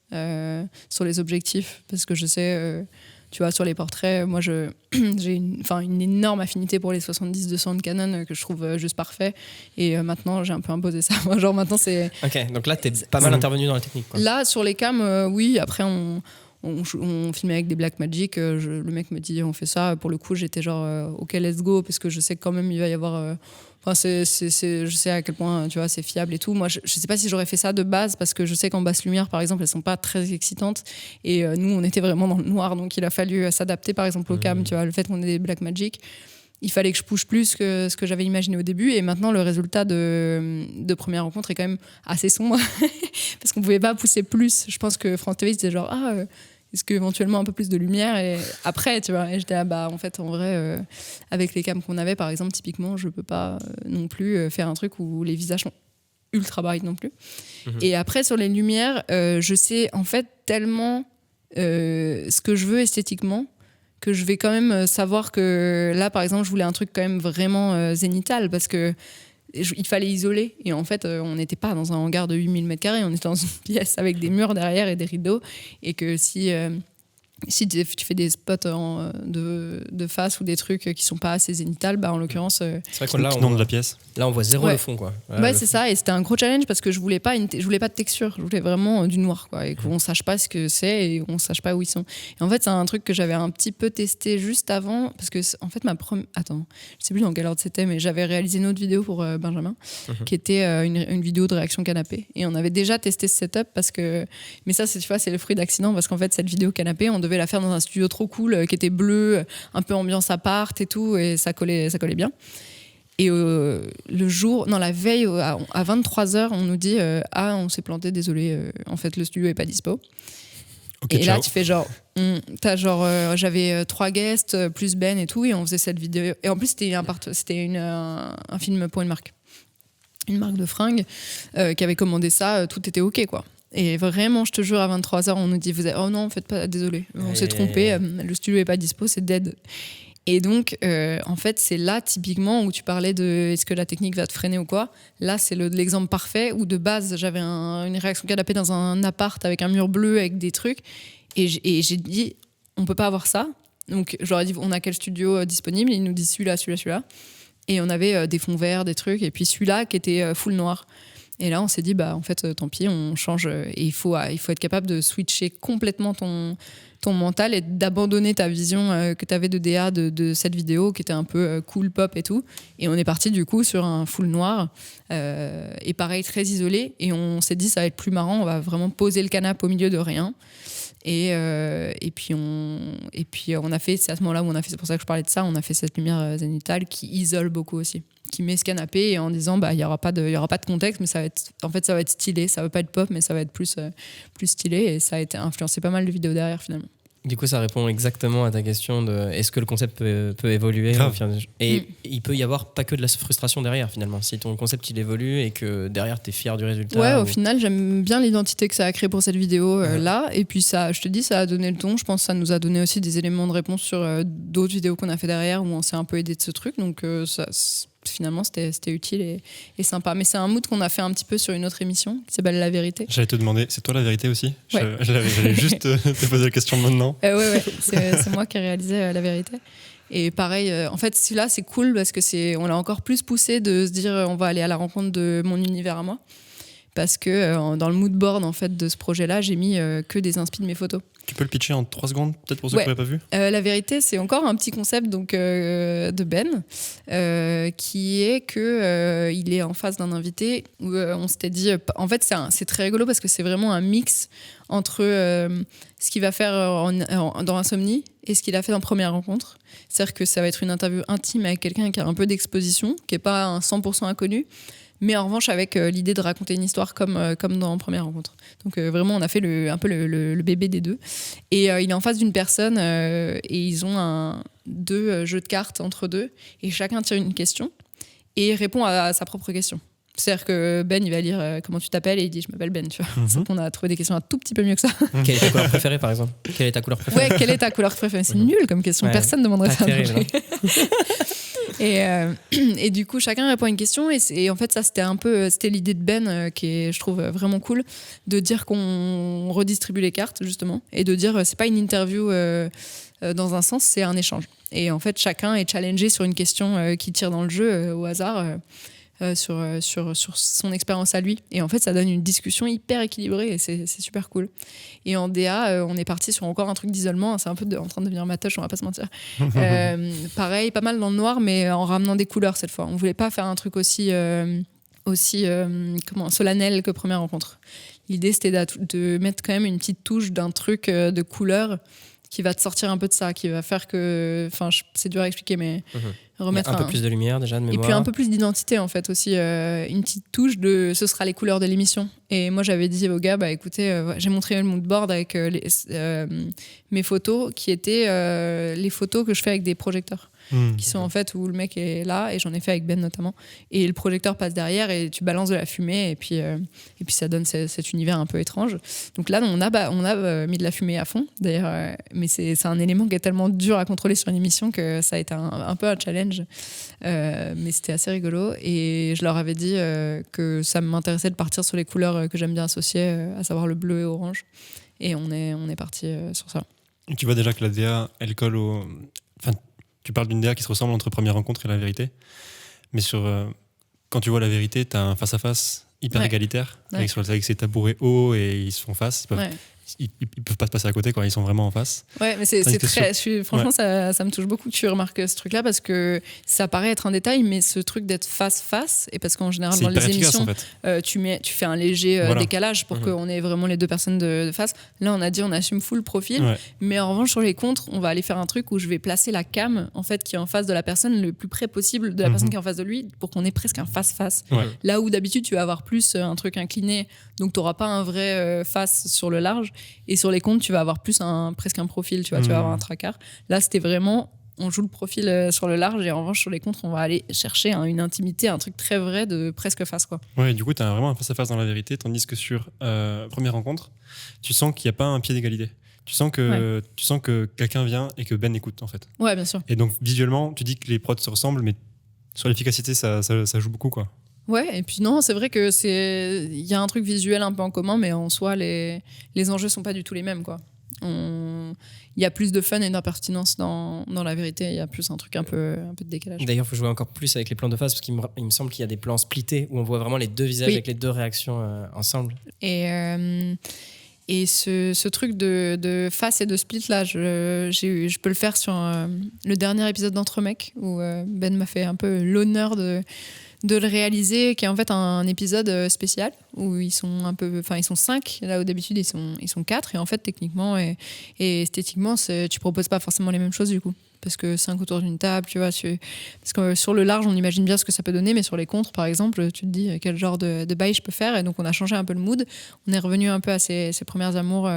sur les objectifs, parce que je sais, tu vois, sur les portraits, moi j'ai une énorme affinité pour les 70-200 de Canon que je trouve juste parfait, et maintenant j'ai un peu imposé ça. Genre maintenant c'est... Ok, donc là t'es pas mal intervenu dans la technique, quoi. Là sur les cams, oui, après on filmait avec des Blackmagic, le mec me dit on fait ça, pour le coup j'étais genre ok, let's go, parce que je sais que quand même il va y avoir je sais à quel point, tu vois, c'est fiable et tout. Moi je sais pas si j'aurais fait ça de base, parce que je sais qu'en basse lumière par exemple elles sont pas très excitantes, et nous on était vraiment dans le noir, donc il a fallu s'adapter par exemple au cam, tu vois, le fait qu'on ait des Blackmagic. il fallait que je pousse plus que ce que j'avais imaginé au début. Et maintenant, le résultat de première rencontre est quand même assez sombre parce qu'on pouvait pas pousser plus. Je pense que France TV disait genre est-ce qu'éventuellement un peu plus de lumière et après, tu vois. Et j'étais là, en fait, en vrai, avec les cams qu'on avait, par exemple, typiquement, je peux pas non plus faire un truc où les visages sont ultra bright non plus. Et après, sur les lumières, je sais en fait tellement ce que je veux esthétiquement que je vais quand même savoir que là, par exemple, je voulais un truc quand même vraiment zénithal parce que il fallait isoler. Et en fait, on n'était pas dans un hangar de 8000 m², on était dans une pièce avec des murs derrière et des rideaux. Et que si tu fais des spots de face ou des trucs qui sont pas assez zénithales, en l'occurrence... c'est vrai qu'on là, on de la pièce. Là, on voit zéro le fond, quoi. C'est ça. Et c'était un gros challenge parce que je voulais pas de texture. Je voulais vraiment du noir, quoi. Et qu'on sache pas ce que c'est et qu'on sache pas où ils sont. Et en fait, c'est un truc que j'avais un petit peu testé juste avant parce que, en fait, Attends, je sais plus dans quel ordre c'était, mais j'avais réalisé une autre vidéo pour Benjamin qui était une vidéo de réaction canapé. Et on avait déjà testé ce setup parce que... Mais ça, tu vois, c'est le fruit d'accident parce qu'en fait, cette vidéo canapé, on devait la faire dans un studio trop cool qui était bleu, un peu ambiance appart et tout, et ça collait bien. Et la veille à 23h, on nous dit on s'est planté, désolé, en fait le studio est pas dispo. Okay, et ciao. Là tu fais j'avais 3 guests plus Ben et tout, et on faisait cette vidéo. Et en plus c'était un film pour une marque de fringues qui avait commandé ça, tout était ok, quoi. Et vraiment, je te jure, à 23h, on nous dit oh non, faites pas, désolé, on s'est trompé, le studio est pas dispo, c'est dead. Et donc, en fait, c'est là, typiquement, où tu parlais de est-ce que la technique va te freiner ou quoi. Là, c'est l'exemple parfait où, de base, j'avais une réaction canapé dans un appart avec un mur bleu, avec des trucs. Et j'ai dit, on peut pas avoir ça. Donc, je leur ai dit, on a quel studio disponible ? Ils nous disent celui-là. Et on avait des fonds verts, des trucs. Et puis celui-là qui était full noir. Et là, on s'est dit, en fait, tant pis, on change. Et il faut être capable de switcher complètement ton mental et d'abandonner ta vision que tu avais de DA de cette vidéo qui était un peu cool pop et tout. Et on est parti du coup sur un full noir et pareil, très isolé. Et on s'est dit, ça va être plus marrant, on va vraiment poser le canapé au milieu de rien. Et puis on a fait, c'est à ce moment-là où on a fait, c'est pour ça que je parlais de ça, on a fait cette lumière zénithale qui isole beaucoup aussi, qui met ce canapé en disant il y aura pas de contexte, mais ça va être stylé, ça va pas être pop, mais ça va être plus stylé, et ça a été influencé pas mal de vidéos derrière finalement. Du coup, ça répond exactement à ta question de est-ce que le concept peut évoluer et il peut y avoir pas que de la frustration derrière finalement. Si ton concept il évolue et que derrière t'es fier du résultat. Ouais, au final, j'aime bien l'identité que ça a créé pour cette vidéo là. Et puis ça, je te dis, ça a donné le ton. Je pense que ça nous a donné aussi des éléments de réponse sur d'autres vidéos qu'on a fait derrière où on s'est un peu aidé de ce truc. Donc finalement, c'était utile et sympa. Mais c'est un mood qu'on a fait un petit peu sur une autre émission qui s'appelle La Vérité. J'allais te demander, c'est toi La Vérité aussi ? Ouais. J'allais juste te poser la question maintenant. Ouais, c'est moi qui ai réalisé La Vérité. Et pareil, en fait, celui-là, c'est cool parce que on l'a encore plus poussé de se dire on va aller à la rencontre de mon univers à moi. Parce que dans le mood board en fait, de ce projet-là, j'ai mis que des inspi de mes photos. Tu peux le pitcher en 3 secondes, peut-être pour ceux qui n'auraient pas vu ? La Vérité, c'est encore un petit concept donc, de Ben, qui est qu'il est en face d'un invité où on s'était dit... En fait, c'est très rigolo parce que c'est vraiment un mix entre ce qu'il va faire dans Insomnie et ce qu'il a fait dans Première Rencontre. C'est-à-dire que ça va être une interview intime avec quelqu'un qui a un peu d'exposition, qui n'est pas un 100% inconnu, mais en revanche avec l'idée de raconter une histoire comme dans Première Rencontre. Donc vraiment, on a fait un peu le bébé des deux. Et il est en face d'une personne et ils ont 2 jeux de cartes entre deux, et chacun tire une question et répond à sa propre question. C'est-à-dire que Ben, il va lire comment tu t'appelles et il dit je m'appelle Ben, tu vois. Donc on a trouvé des questions un tout petit peu mieux que ça. Quelle est ta couleur préférée, par exemple ? Quelle est ta couleur préférée ? Ouais, quelle est ta couleur préférée ? C'est nul comme question, personne ne demanderait ça. Et du coup, chacun répond à une question. Et en fait, ça, c'était l'idée de Ben, qui est, je trouve, vraiment cool, de dire qu'on redistribue les cartes, justement, et de dire c'est pas une interview dans un sens, c'est un échange. Et en fait, chacun est challengé sur une question qu'il tire dans le jeu au hasard. Sur son expérience à lui. Et en fait, ça donne une discussion hyper équilibrée et c'est super cool. Et en DA, on est parti sur encore un truc d'isolement. C'est un peu en train de devenir matoche, on va pas se mentir. Pareil, pas mal dans le noir, mais en ramenant des couleurs cette fois. On voulait pas faire un truc aussi solennel que Première Rencontre. L'idée, c'était de mettre quand même une petite touche d'un truc de couleur qui va te sortir un peu de ça, qui va faire que, enfin, c'est dur à expliquer, mais remettre un peu plus de lumière déjà, de mémoire. Et puis un peu plus d'identité en fait aussi, une petite touche de ce sera les couleurs de l'émission. Et moi j'avais dit aux gars, bah écoutez, j'ai montré le mood board avec mes photos qui étaient les photos que je fais avec des projecteurs. Qui sont en fait où le mec est là, et j'en ai fait avec Ben notamment, et le projecteur passe derrière et tu balances de la fumée et puis ça donne cet univers un peu étrange. Donc là on a mis de la fumée à fond d'ailleurs, mais c'est un élément qui est tellement dur à contrôler sur une émission que ça a été un peu un challenge, mais c'était assez rigolo, et je leur avais dit que ça m'intéressait de partir sur les couleurs que j'aime bien associer, à savoir le bleu et orange, et on est parti sur ça. Et tu vois déjà que la DA elle colle au... Enfin, tu parles d'une DA qui se ressemble entre Première Rencontre et La Vérité, mais quand tu vois La Vérité, tu as un face-à-face hyper égalitaire, avec ses tabourets hauts et ils se font face. Ils peuvent pas se passer à côté quand ils sont vraiment en face. Ouais, mais c'est très... franchement, ça me touche beaucoup que tu remarques ce truc-là, parce que ça paraît être un détail, mais ce truc d'être face-face, et parce qu'en général, dans les émissions, tu fais un léger décalage pour qu'on ait vraiment les deux personnes de face. Là, on a dit, on assume full profil, mais en revanche, sur les contres, on va aller faire un truc où je vais placer la cam, en fait, qui est en face de la personne, le plus près possible de la personne qui est en face de lui, pour qu'on ait presque un face-face. Là où d'habitude, tu vas avoir plus un truc incliné, donc tu n'auras pas un vrai face sur le large. Et sur les comptes, tu vas avoir plus presque un profil, tu vas avoir un tracard. Là, c'était vraiment, on joue le profil sur le large, et en revanche, sur les contres, on va aller chercher une intimité, un truc très vrai de presque face, quoi. Ouais, du coup, tu as vraiment un face-à-face dans La Vérité, tandis que sur Première Rencontre, tu sens qu'il n'y a pas un pied d'égalité. Tu sens que quelqu'un vient et que Ben écoute, en fait. Ouais, bien sûr. Et donc, visuellement, tu dis que les prods se ressemblent, mais sur l'efficacité, ça joue beaucoup, quoi. Ouais, et puis non, c'est vrai que il y a un truc visuel un peu en commun, mais en soi, les enjeux sont pas du tout les mêmes, quoi. Il y a plus de fun et d'impertinence dans La Vérité, il y a plus un truc un peu de décalage. D'ailleurs, il faut jouer encore plus avec les plans de face, parce qu'il me semble qu'il y a des plans splittés où on voit vraiment les deux visages avec les deux réactions ensemble. Et ce truc de face et de split, là, je peux le faire sur le dernier épisode d'Entre Mecs, où Ben m'a fait un peu l'honneur de le réaliser, qui est en fait un épisode spécial où ils sont 5, là où d'habitude ils sont 4, et en fait techniquement et esthétiquement tu proposes pas forcément les mêmes choses du coup, parce que 5 autour d'une table, tu vois, parce que sur le large on imagine bien ce que ça peut donner, mais sur les contres par exemple tu te dis quel genre de bail je peux faire, et donc on a changé un peu le mood, on est revenu un peu à ses premières amours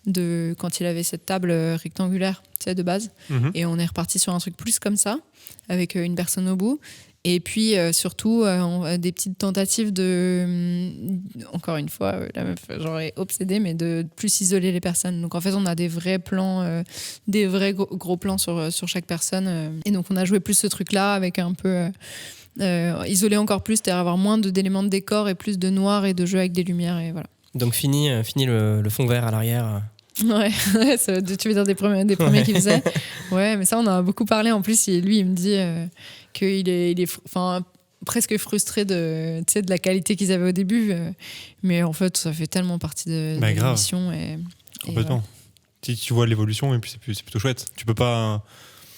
de quand il avait cette table rectangulaire, tu sais, de base, et on est reparti sur un truc plus comme ça, avec une personne au bout. Et puis surtout des petites tentatives encore une fois, la meuf genre est obsédée, mais de plus isoler les personnes. Donc en fait on a des vrais plans, des vrais gros plans sur chaque personne, et donc on a joué plus ce truc là avec un peu isoler encore plus, c'est-à-dire avoir moins d'éléments de décor et plus de noir et de jeu avec des lumières, et voilà. Donc fini le fond vert à l'arrière. Ouais, tu veux dire des premiers qu'il faisait. Ouais, mais ça on en a beaucoup parlé en plus, et lui il me dit qu'il est presque frustré de la qualité qu'ils avaient au début, mais en fait ça fait tellement partie de l'émission, complètement. Si tu vois l'évolution, et puis c'est plutôt chouette. Tu peux pas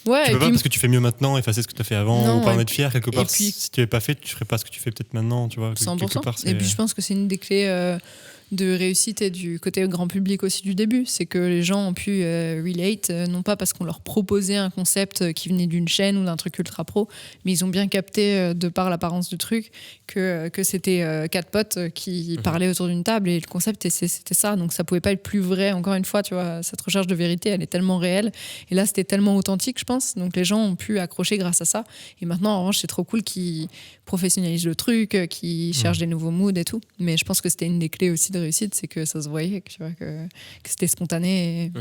pas parce que tu fais mieux maintenant effacer ce que tu as fait avant, ou pas en être fier quelque part. Puis, si tu l'avais pas fait, tu ferais pas ce que tu fais peut-être maintenant, tu vois. 100%. Quelque part, et puis je pense que c'est une des clés de réussite et du côté grand public aussi du début, c'est que les gens ont pu relate, non pas parce qu'on leur proposait un concept qui venait d'une chaîne ou d'un truc ultra pro, mais ils ont bien capté de par l'apparence du truc que c'était 4 potes qui parlaient autour d'une table, et le concept c'était ça, donc ça pouvait pas être plus vrai. Encore une fois, tu vois, cette recherche de vérité elle est tellement réelle, et là c'était tellement authentique, je pense, donc les gens ont pu accrocher grâce à ça. Et maintenant en revanche c'est trop cool qu'ils professionnalisent le truc, qu'ils cherchent des nouveaux moods et tout, mais je pense que c'était une des clés aussi de réussite, c'est que ça se voyait, tu vois, que c'était spontané.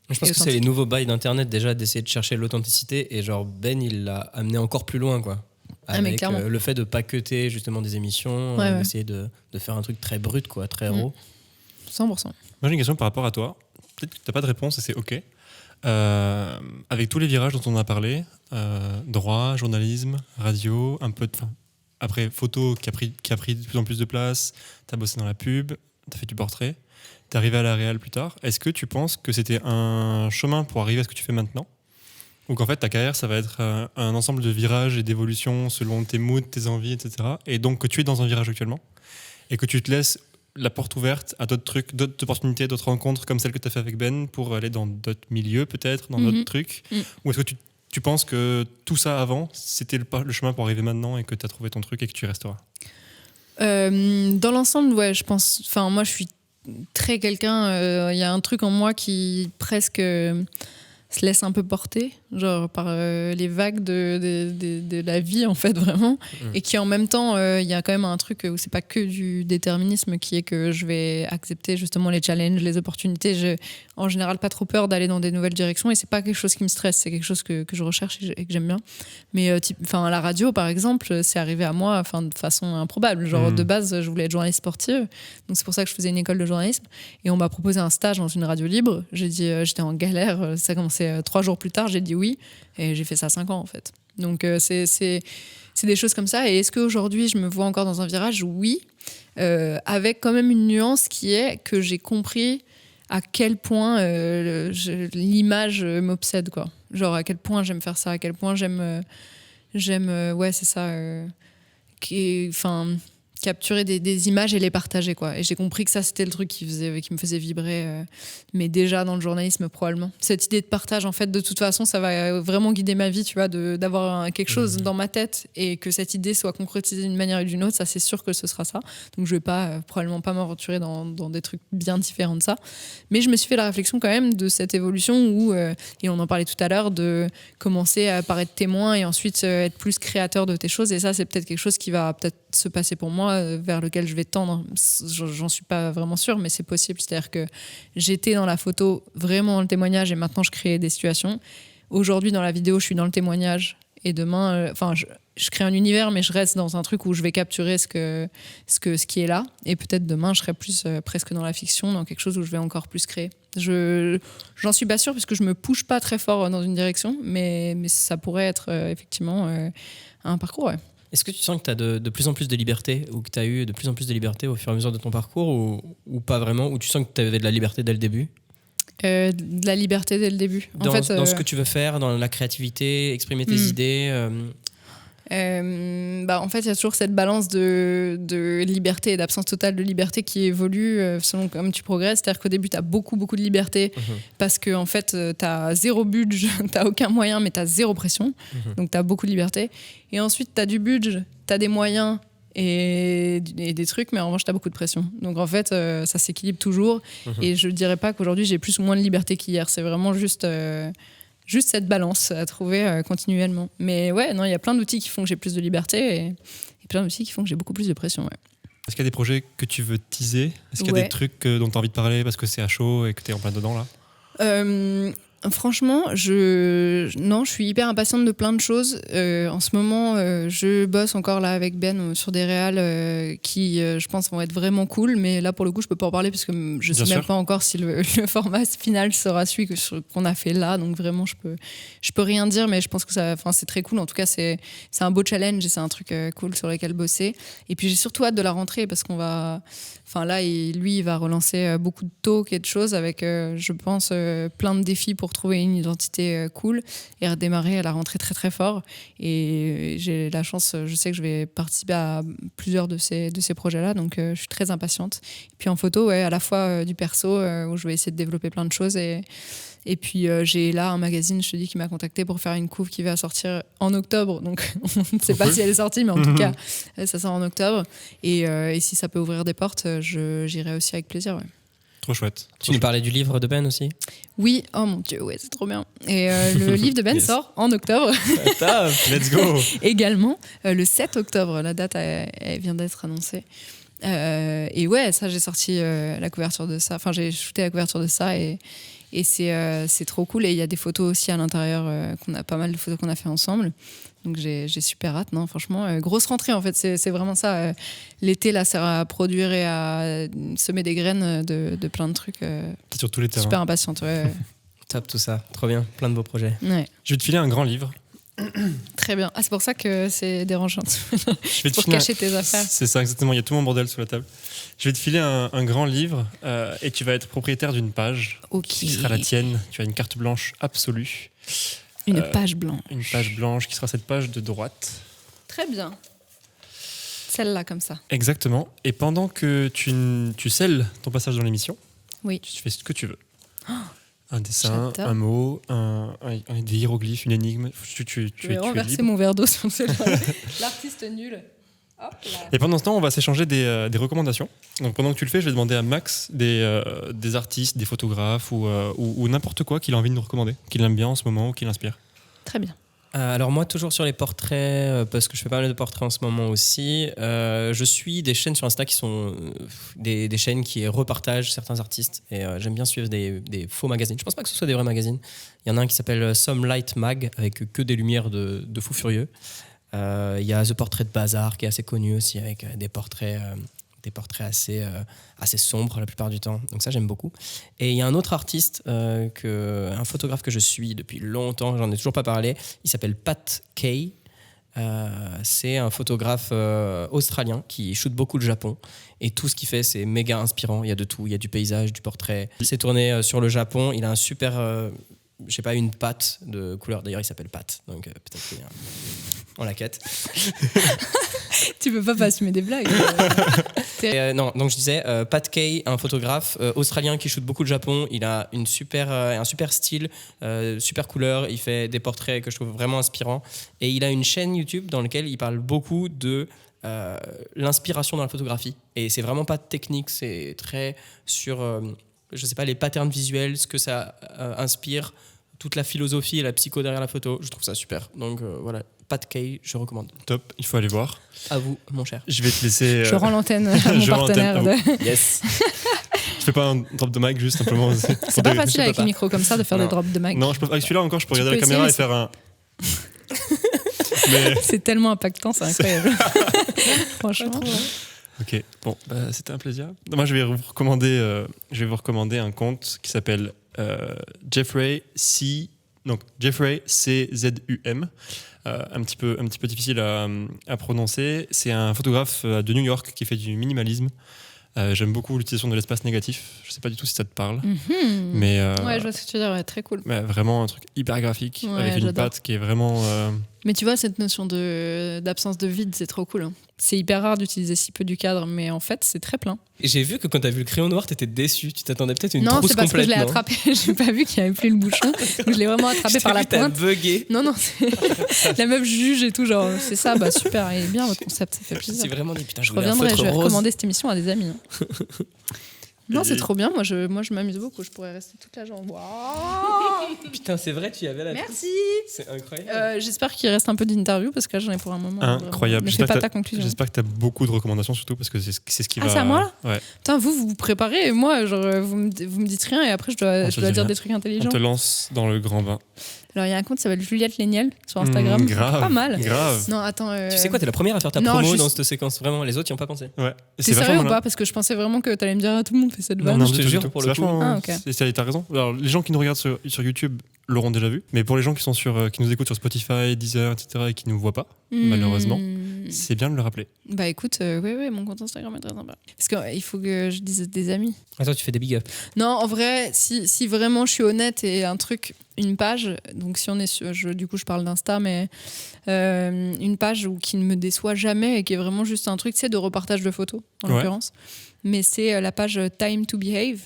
Je pense que c'est les nouveaux bails d'internet déjà, d'essayer de chercher l'authenticité, et genre Ben il l'a amené encore plus loin, quoi, avec le fait de pas cutter justement des émissions, d'essayer de faire un truc très brut, quoi, très raw. 100%. Moi j'ai une question par rapport à toi, peut-être que t'as pas de réponse et c'est ok. Avec tous les virages dont on a parlé, droit, journalisme, radio, un peu après photo qui a pris de plus en plus de place, t'as bossé dans la pub, t'as fait du portrait, t'es arrivé à la réal plus tard. Est-ce que tu penses que c'était un chemin pour arriver à ce que tu fais maintenant, ou qu'en fait ta carrière ça va être un ensemble de virages et d'évolutions selon tes moods, tes envies, etc., et donc que tu es dans un virage actuellement et que tu te laisses la porte ouverte à d'autres trucs, d'autres opportunités, d'autres rencontres comme celles que tu as fait avec Ben pour aller dans d'autres milieux peut-être, dans d'autres trucs? Ou est-ce que tu penses que tout ça avant, c'était le chemin pour arriver maintenant et que tu as trouvé ton truc et que tu y resteras? Dans l'ensemble, ouais, je pense. Enfin, moi, je suis très quelqu'un. Il y a un truc en moi qui presque se laisse un peu porter, genre par les vagues de la vie, en fait, vraiment. Et qui, en même temps, il y a quand même un truc où c'est pas que du déterminisme, qui est que je vais accepter justement les challenges, les opportunités. J'ai en général pas trop peur d'aller dans des nouvelles directions et c'est pas quelque chose qui me stresse, c'est quelque chose que je recherche et que j'aime bien. Mais la radio, par exemple, c'est arrivé à moi de façon improbable. Genre, de base, je voulais être journaliste sportive, donc c'est pour ça que je faisais une école de journalisme et on m'a proposé un stage dans une radio libre. J'ai dit, j'étais en galère, ça commençait 3 jours plus tard, j'ai dit oui et j'ai fait ça 5 ans en fait. Donc c'est des choses comme ça. Et est-ce qu'aujourd'hui je me vois encore dans un virage? Oui, avec quand même une nuance qui est que j'ai compris à quel point l'image m'obsède, quoi. Genre à quel point j'aime faire ça, à quel point j'aime ouais, c'est ça, capturer des images et les partager, quoi. Et j'ai compris que ça, c'était le truc qui me faisait vibrer, mais déjà dans le journalisme, probablement. Cette idée de partage, en fait, de toute façon, ça va vraiment guider ma vie, tu vois, d'avoir quelque chose dans ma tête et que cette idée soit concrétisée d'une manière ou d'une autre, ça, c'est sûr que ce sera ça. Donc, je vais probablement pas m'aventurer dans des trucs bien différents de ça. Mais je me suis fait la réflexion quand même de cette évolution où, et on en parlait tout à l'heure, de commencer à paraître témoin et ensuite être plus créateur de tes choses. Et ça, c'est peut-être quelque chose qui va peut-être se passer pour moi, vers lequel je vais tendre. J'en suis pas vraiment sûre, mais c'est possible. C'est-à-dire que j'étais dans la photo vraiment dans le témoignage et maintenant je crée des situations. Aujourd'hui, dans la vidéo, je suis dans le témoignage et demain, je crée un univers, mais je reste dans un truc où je vais capturer ce qui est là. Et peut-être demain, je serai plus presque dans la fiction, dans quelque chose où je vais encore plus créer. J'en suis pas sûre parce que je me push pas très fort dans une direction, mais ça pourrait être effectivement un parcours, ouais. Est-ce que tu sens que tu as de plus en plus de liberté ou que tu as eu de plus en plus de liberté au fur et à mesure de ton parcours ou pas vraiment? Ou tu sens que tu avais de la liberté dès le début? De la liberté dès le début. Dans ce que tu veux faire, dans la créativité, exprimer tes idées en fait, il y a toujours cette balance de liberté et d'absence totale de liberté qui évolue selon comme tu progresses. C'est-à-dire qu'au début, tu as beaucoup de liberté parce que en fait, tu as zéro budget, tu n'as aucun moyen, mais tu as zéro pression. Donc, tu as beaucoup de liberté. Et ensuite, tu as du budget, tu as des moyens et des trucs, mais en revanche, tu as beaucoup de pression. Donc, en fait, ça s'équilibre toujours. Et je ne dirais pas qu'aujourd'hui, j'ai plus ou moins de liberté qu'hier. C'est vraiment juste cette balance à trouver continuellement. Mais ouais, non, il y a plein d'outils qui font que j'ai plus de liberté et plein d'outils qui font que j'ai beaucoup plus de pression. Ouais. Est-ce qu'il y a des projets que tu veux teaser? Est-ce qu'il y a des trucs dont tu as envie de parler parce que c'est à chaud et que tu es en plein dedans là? Franchement, je suis hyper impatiente de plein de choses. En ce moment, je bosse encore là avec Ben sur des réals qui, je pense, vont être vraiment cool. Mais là, pour le coup, je peux pas en parler parce que je sais même pas encore si le format final sera celui qu'on a fait là. Donc vraiment, je peux rien dire, mais je pense que c'est très cool. En tout cas, c'est un beau challenge et c'est un truc cool sur lequel bosser. Et puis j'ai surtout hâte de la rentrée parce qu'on va... là, il va relancer beaucoup de talks et de choses avec, je pense, plein de défis pour trouver une identité cool et redémarrer à la rentrée très très fort. Et j'ai la chance, je sais que je vais participer à plusieurs de ces projets-là, donc je suis très impatiente. Et puis en photo, ouais, à la fois du perso, où je vais essayer de développer plein de choses et puis j'ai là un magazine, je te dis, qui m'a contacté pour faire une couve qui va sortir en octobre. Donc on ne sait pas si elle est sortie, mais en tout cas, ça sort en octobre. Et si ça peut ouvrir des portes, j'irai aussi avec plaisir. Ouais. Trop chouette. Tu nous parlais du livre de Ben aussi? Oui, oh mon Dieu, ouais, c'est trop bien. Et le livre de Ben sort en octobre. Let's go. Également, le 7 octobre. La date, elle vient d'être annoncée. Et ouais, ça, j'ai sorti la couverture de ça. Enfin, j'ai shooté la couverture de ça et c'est trop cool. Et il y a des photos aussi à l'intérieur, pas mal de photos qu'on a fait ensemble. Donc j'ai super hâte, non, franchement. Grosse rentrée, en fait, c'est vraiment ça. L'été, là, sert à produire et à semer des graines de plein de trucs. C'est sur tous les terrains. Super impatiente, ouais. Top, tout ça. Trop bien. Plein de beaux projets. Ouais. Je vais te filer un grand livre. Très bien. Ah, c'est pour ça que c'est dérangeant. Pour cacher tes affaires. C'est ça, exactement. Il y a tout mon bordel sous la table. Je vais te filer un grand livre et tu vas être propriétaire d'une page qui sera la tienne. Tu as une carte blanche absolue. Une page blanche. Une page blanche qui sera cette page de droite. Très bien. scelle-là comme ça. Exactement. Et pendant que tu scelles ton passage dans l'émission, oui. tu fais ce que tu veux. Un dessin, un mot, des hiéroglyphes, une énigme. Tu vais renverser mon verre d'eau sur l'artiste nul. Hop là. Et pendant ce temps, on va s'échanger des recommandations. Donc pendant que tu le fais, je vais demander à Max des artistes, des photographes ou n'importe quoi qu'il a envie de nous recommander, qu'il aime bien en ce moment ou qui l'inspire. Très bien. Alors moi, toujours sur les portraits, parce que je fais pas mal de portraits en ce moment aussi, je suis des chaînes sur Insta qui sont des chaînes qui repartagent certains artistes, et j'aime bien suivre des faux magazines. Je pense pas que ce soit des vrais magazines. Il y en a un qui s'appelle Some Light Mag, avec que des lumières de fous furieux. Il y a The Portrait de Bazar, qui est assez connu aussi, avec des portraits assez sombres la plupart du temps. Donc ça, j'aime beaucoup. Et il y a un autre artiste, un photographe que je suis depuis longtemps, j'en ai toujours pas parlé, il s'appelle Pat Kay. C'est un photographe australien qui shoot beaucoup le Japon. Et tout ce qu'il fait, c'est méga inspirant. Il y a de tout, il y a du paysage, du portrait. Il s'est tourné sur le Japon. Il a un super... je sais pas, une patte de couleur. D'ailleurs, il s'appelle Pat. Donc peut-être qu'il y a on la quête. Tu peux pas assumer des blagues. Non, donc je disais, Pat Kay, un photographe australien qui shoot beaucoup le Japon. Il a un super style, super couleur. Il fait des portraits que je trouve vraiment inspirants. Et il a une chaîne YouTube dans laquelle il parle beaucoup de l'inspiration dans la photographie. Et c'est vraiment pas technique, c'est très sur, je sais pas, les patterns visuels, ce que ça inspire, toute la philosophie et la psycho derrière la photo. Je trouve ça super. Donc voilà. Pat Kay, je recommande. Top, il faut aller voir. À vous, mon cher. Je vais te laisser... Je rends l'antenne à mon partenaire. Yes. Je fais pas un drop de mic, juste simplement... C'est pas facile avec le micro comme ça de faire des drops de mic. Non, avec celui-là encore, je peux regarder la caméra et faire un... Mais... C'est tellement impactant, c'est incroyable. Franchement. Ok, bon, c'était un plaisir. Moi, je vais vous recommander un compte qui s'appelle Jeffrey CZUM. Un petit peu difficile à prononcer. C'est un photographe de New York qui fait du minimalisme. J'aime beaucoup l'utilisation de l'espace négatif. Je sais pas du tout si ça te parle. Mais, ouais, je vois ce que tu veux dire. Ouais, très cool. Vraiment un truc hyper graphique, avec une patte qui est vraiment... Mais tu vois, cette notion d'absence de vide, c'est trop cool. Hein. C'est hyper rare d'utiliser si peu du cadre, mais en fait, c'est très plein. Et j'ai vu que quand t'as vu le crayon noir, t'étais déçu. Tu t'attendais peut-être à une trousse complète. Non, c'est parce que je l'ai attrapé. J'ai pas vu qu'il n'y avait plus le bouchon. Donc je l'ai vraiment attrapé par la pointe. T'as bugué. Non, la meuf juge et tout. Genre, c'est ça, super. Et bien votre concept, ça fait plaisir. C'est vraiment dit, putain, je reviendrai, je vais recommander cette émission à des amis. Hein. Non, c'est trop bien. Moi, je m'amuse beaucoup. Je pourrais rester toute la journée. Wow. Putain, c'est vrai, tu y avais la... Merci. C'est incroyable. J'espère qu'il reste un peu d'interview parce que là, j'en ai pour un moment. Incroyable. Ne fais pas ta conclusion. J'espère que tu as beaucoup de recommandations, surtout parce que c'est ce qui va... Ah, c'est à moi là ouais. Putain, vous préparez et moi, genre, vous me dites rien et après, je dois dire des trucs intelligents. On te lance dans le grand bain. Alors, il y a un compte qui s'appelle Juliette Léniel sur Instagram. Grave, pas mal. Grave. Non, attends. Tu sais quoi, t'es la première à faire ta promo dans cette séquence. Vraiment, les autres, ils n'y ont pas pensé. Ouais. T'es sérieux ou pas? Parce que je pensais vraiment que t'allais me dire tout le monde fait cette vanne. Non, je te jure, pour le coup. T'as raison. Alors, les gens qui nous regardent sur YouTube l'auront déjà vu. Mais pour les gens qui nous écoutent sur Spotify, Deezer, etc. et qui ne nous voient pas, malheureusement, c'est bien de le rappeler. Bah écoute, oui, mon compte Instagram est très sympa. Parce qu'il faut que je dise des amis. Attends, tu fais des big up. Non, en vrai, si vraiment je suis honnête et une page, donc si on est sur, du coup je parle d'Insta, mais une page qui ne me déçoit jamais et qui est vraiment juste un truc, c'est de repartage de photos, en l'occurrence. Mais c'est la page Time to Behave,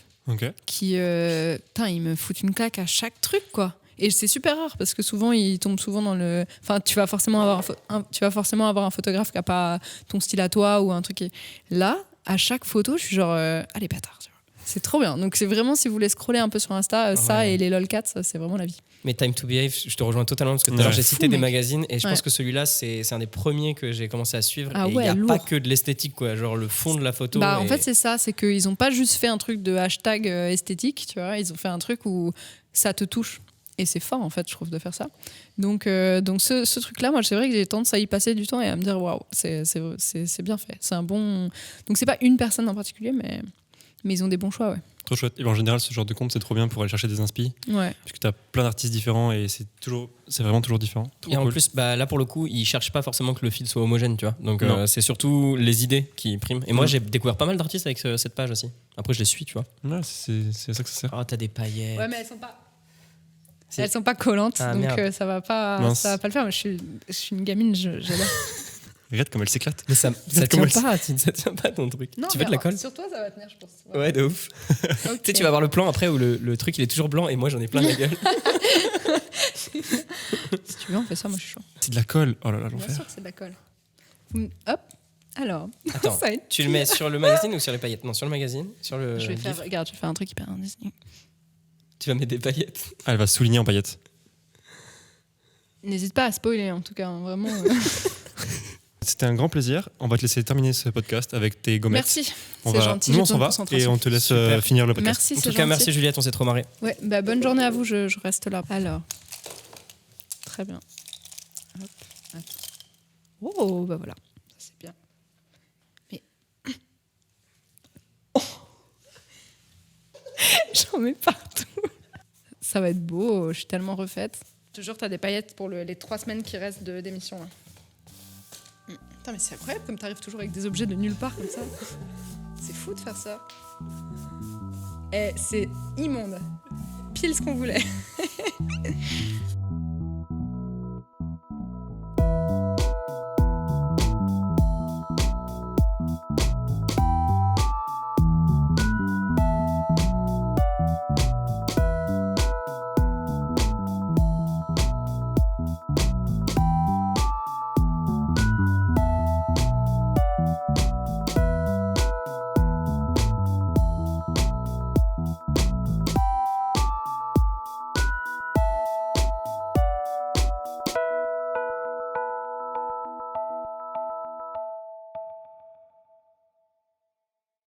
qui, ils me foutent une claque à chaque truc, quoi. Et c'est super rare parce que souvent ils tombent souvent dans le... Enfin, tu vas forcément avoir un photographe qui n'a pas ton style à toi ou un truc. Là, à chaque photo, je suis genre, allez bâtard. C'est trop bien. Donc c'est vraiment, si vous voulez scroller un peu sur Insta, ça et les lolcats, c'est vraiment la vie. Mais Time to Behave, je te rejoins totalement parce que tout à l'heure j'ai cité des magazines et je pense que celui-là c'est un des premiers que j'ai commencé à suivre. Et il n'y a pas que de l'esthétique, quoi, genre le fond de la photo. En fait c'est ça, c'est qu'ils n'ont pas juste fait un truc de hashtag esthétique, tu vois, ils ont fait un truc où ça te touche. Et c'est fort, en fait, je trouve, de faire ça. Donc ce truc-là, moi, c'est vrai que j'ai tendance à y passer du temps et à me dire, waouh, c'est bien fait. C'est un bon... Donc c'est pas une personne en particulier, mais ils ont des bons choix, ouais. Trop chouette. Et en général, ce genre de compte, c'est trop bien pour aller chercher des inspi. Ouais. Puisque tu as plein d'artistes différents et c'est vraiment toujours différent. Trop en plus, là, pour le coup, ils cherchent pas forcément que le fil soit homogène, tu vois. Donc c'est surtout les idées qui priment. Et moi, j'ai découvert pas mal d'artistes avec cette page aussi. Après, je les suis, tu vois. Ouais, c'est ça que ça sert. Oh, t'as des paillettes. Ouais, mais elles sont pas collantes, donc ça va pas le faire. Mais je suis une gamine, j'adore. Regarde comme elle s'éclate. Mais ça tient pas ton truc. Non, tu veux de la colle? Sur toi, ça va tenir, je pense. Ouais, de ouf. Okay. Tu sais, tu vas avoir le plan après où le truc il est toujours blanc et moi j'en ai plein la gueule. Si tu veux, on fait ça, moi je suis chaud. C'est de la colle. Oh là là, Bien l'enfer. sûr que c'est de la colle. Hop. Alors. Attends, tu le mets sur le magazine ou sur les paillettes? Non, sur le magazine. Sur le Regarde, je vais faire un truc hyper indécis. Tu vas mettre des paillettes. Ah, elle va souligner en paillettes. N'hésite pas à spoiler, en tout cas, hein, vraiment. C'était un grand plaisir. On va te laisser terminer ce podcast avec tes gommettes. Merci. C'est gentil. Nous, on s'en va et on te laisse finir le podcast. Merci, en tout cas, merci Juliette, on s'est trop marré. Ouais, bah, bonne journée à vous, je reste là. Alors. Très bien. Hop. Attends. Oh, bah voilà. Ça, c'est bien. Mais. Oh. J'en mets partout. Ça va être beau, je suis tellement refaite. Je te jure, t'as des paillettes pour les 3 semaines qui restent d'émission. Là. Putain, mais c'est incroyable comme t'arrives toujours avec des objets de nulle part comme ça. C'est fou de faire ça. Et c'est immonde. Pile ce qu'on voulait.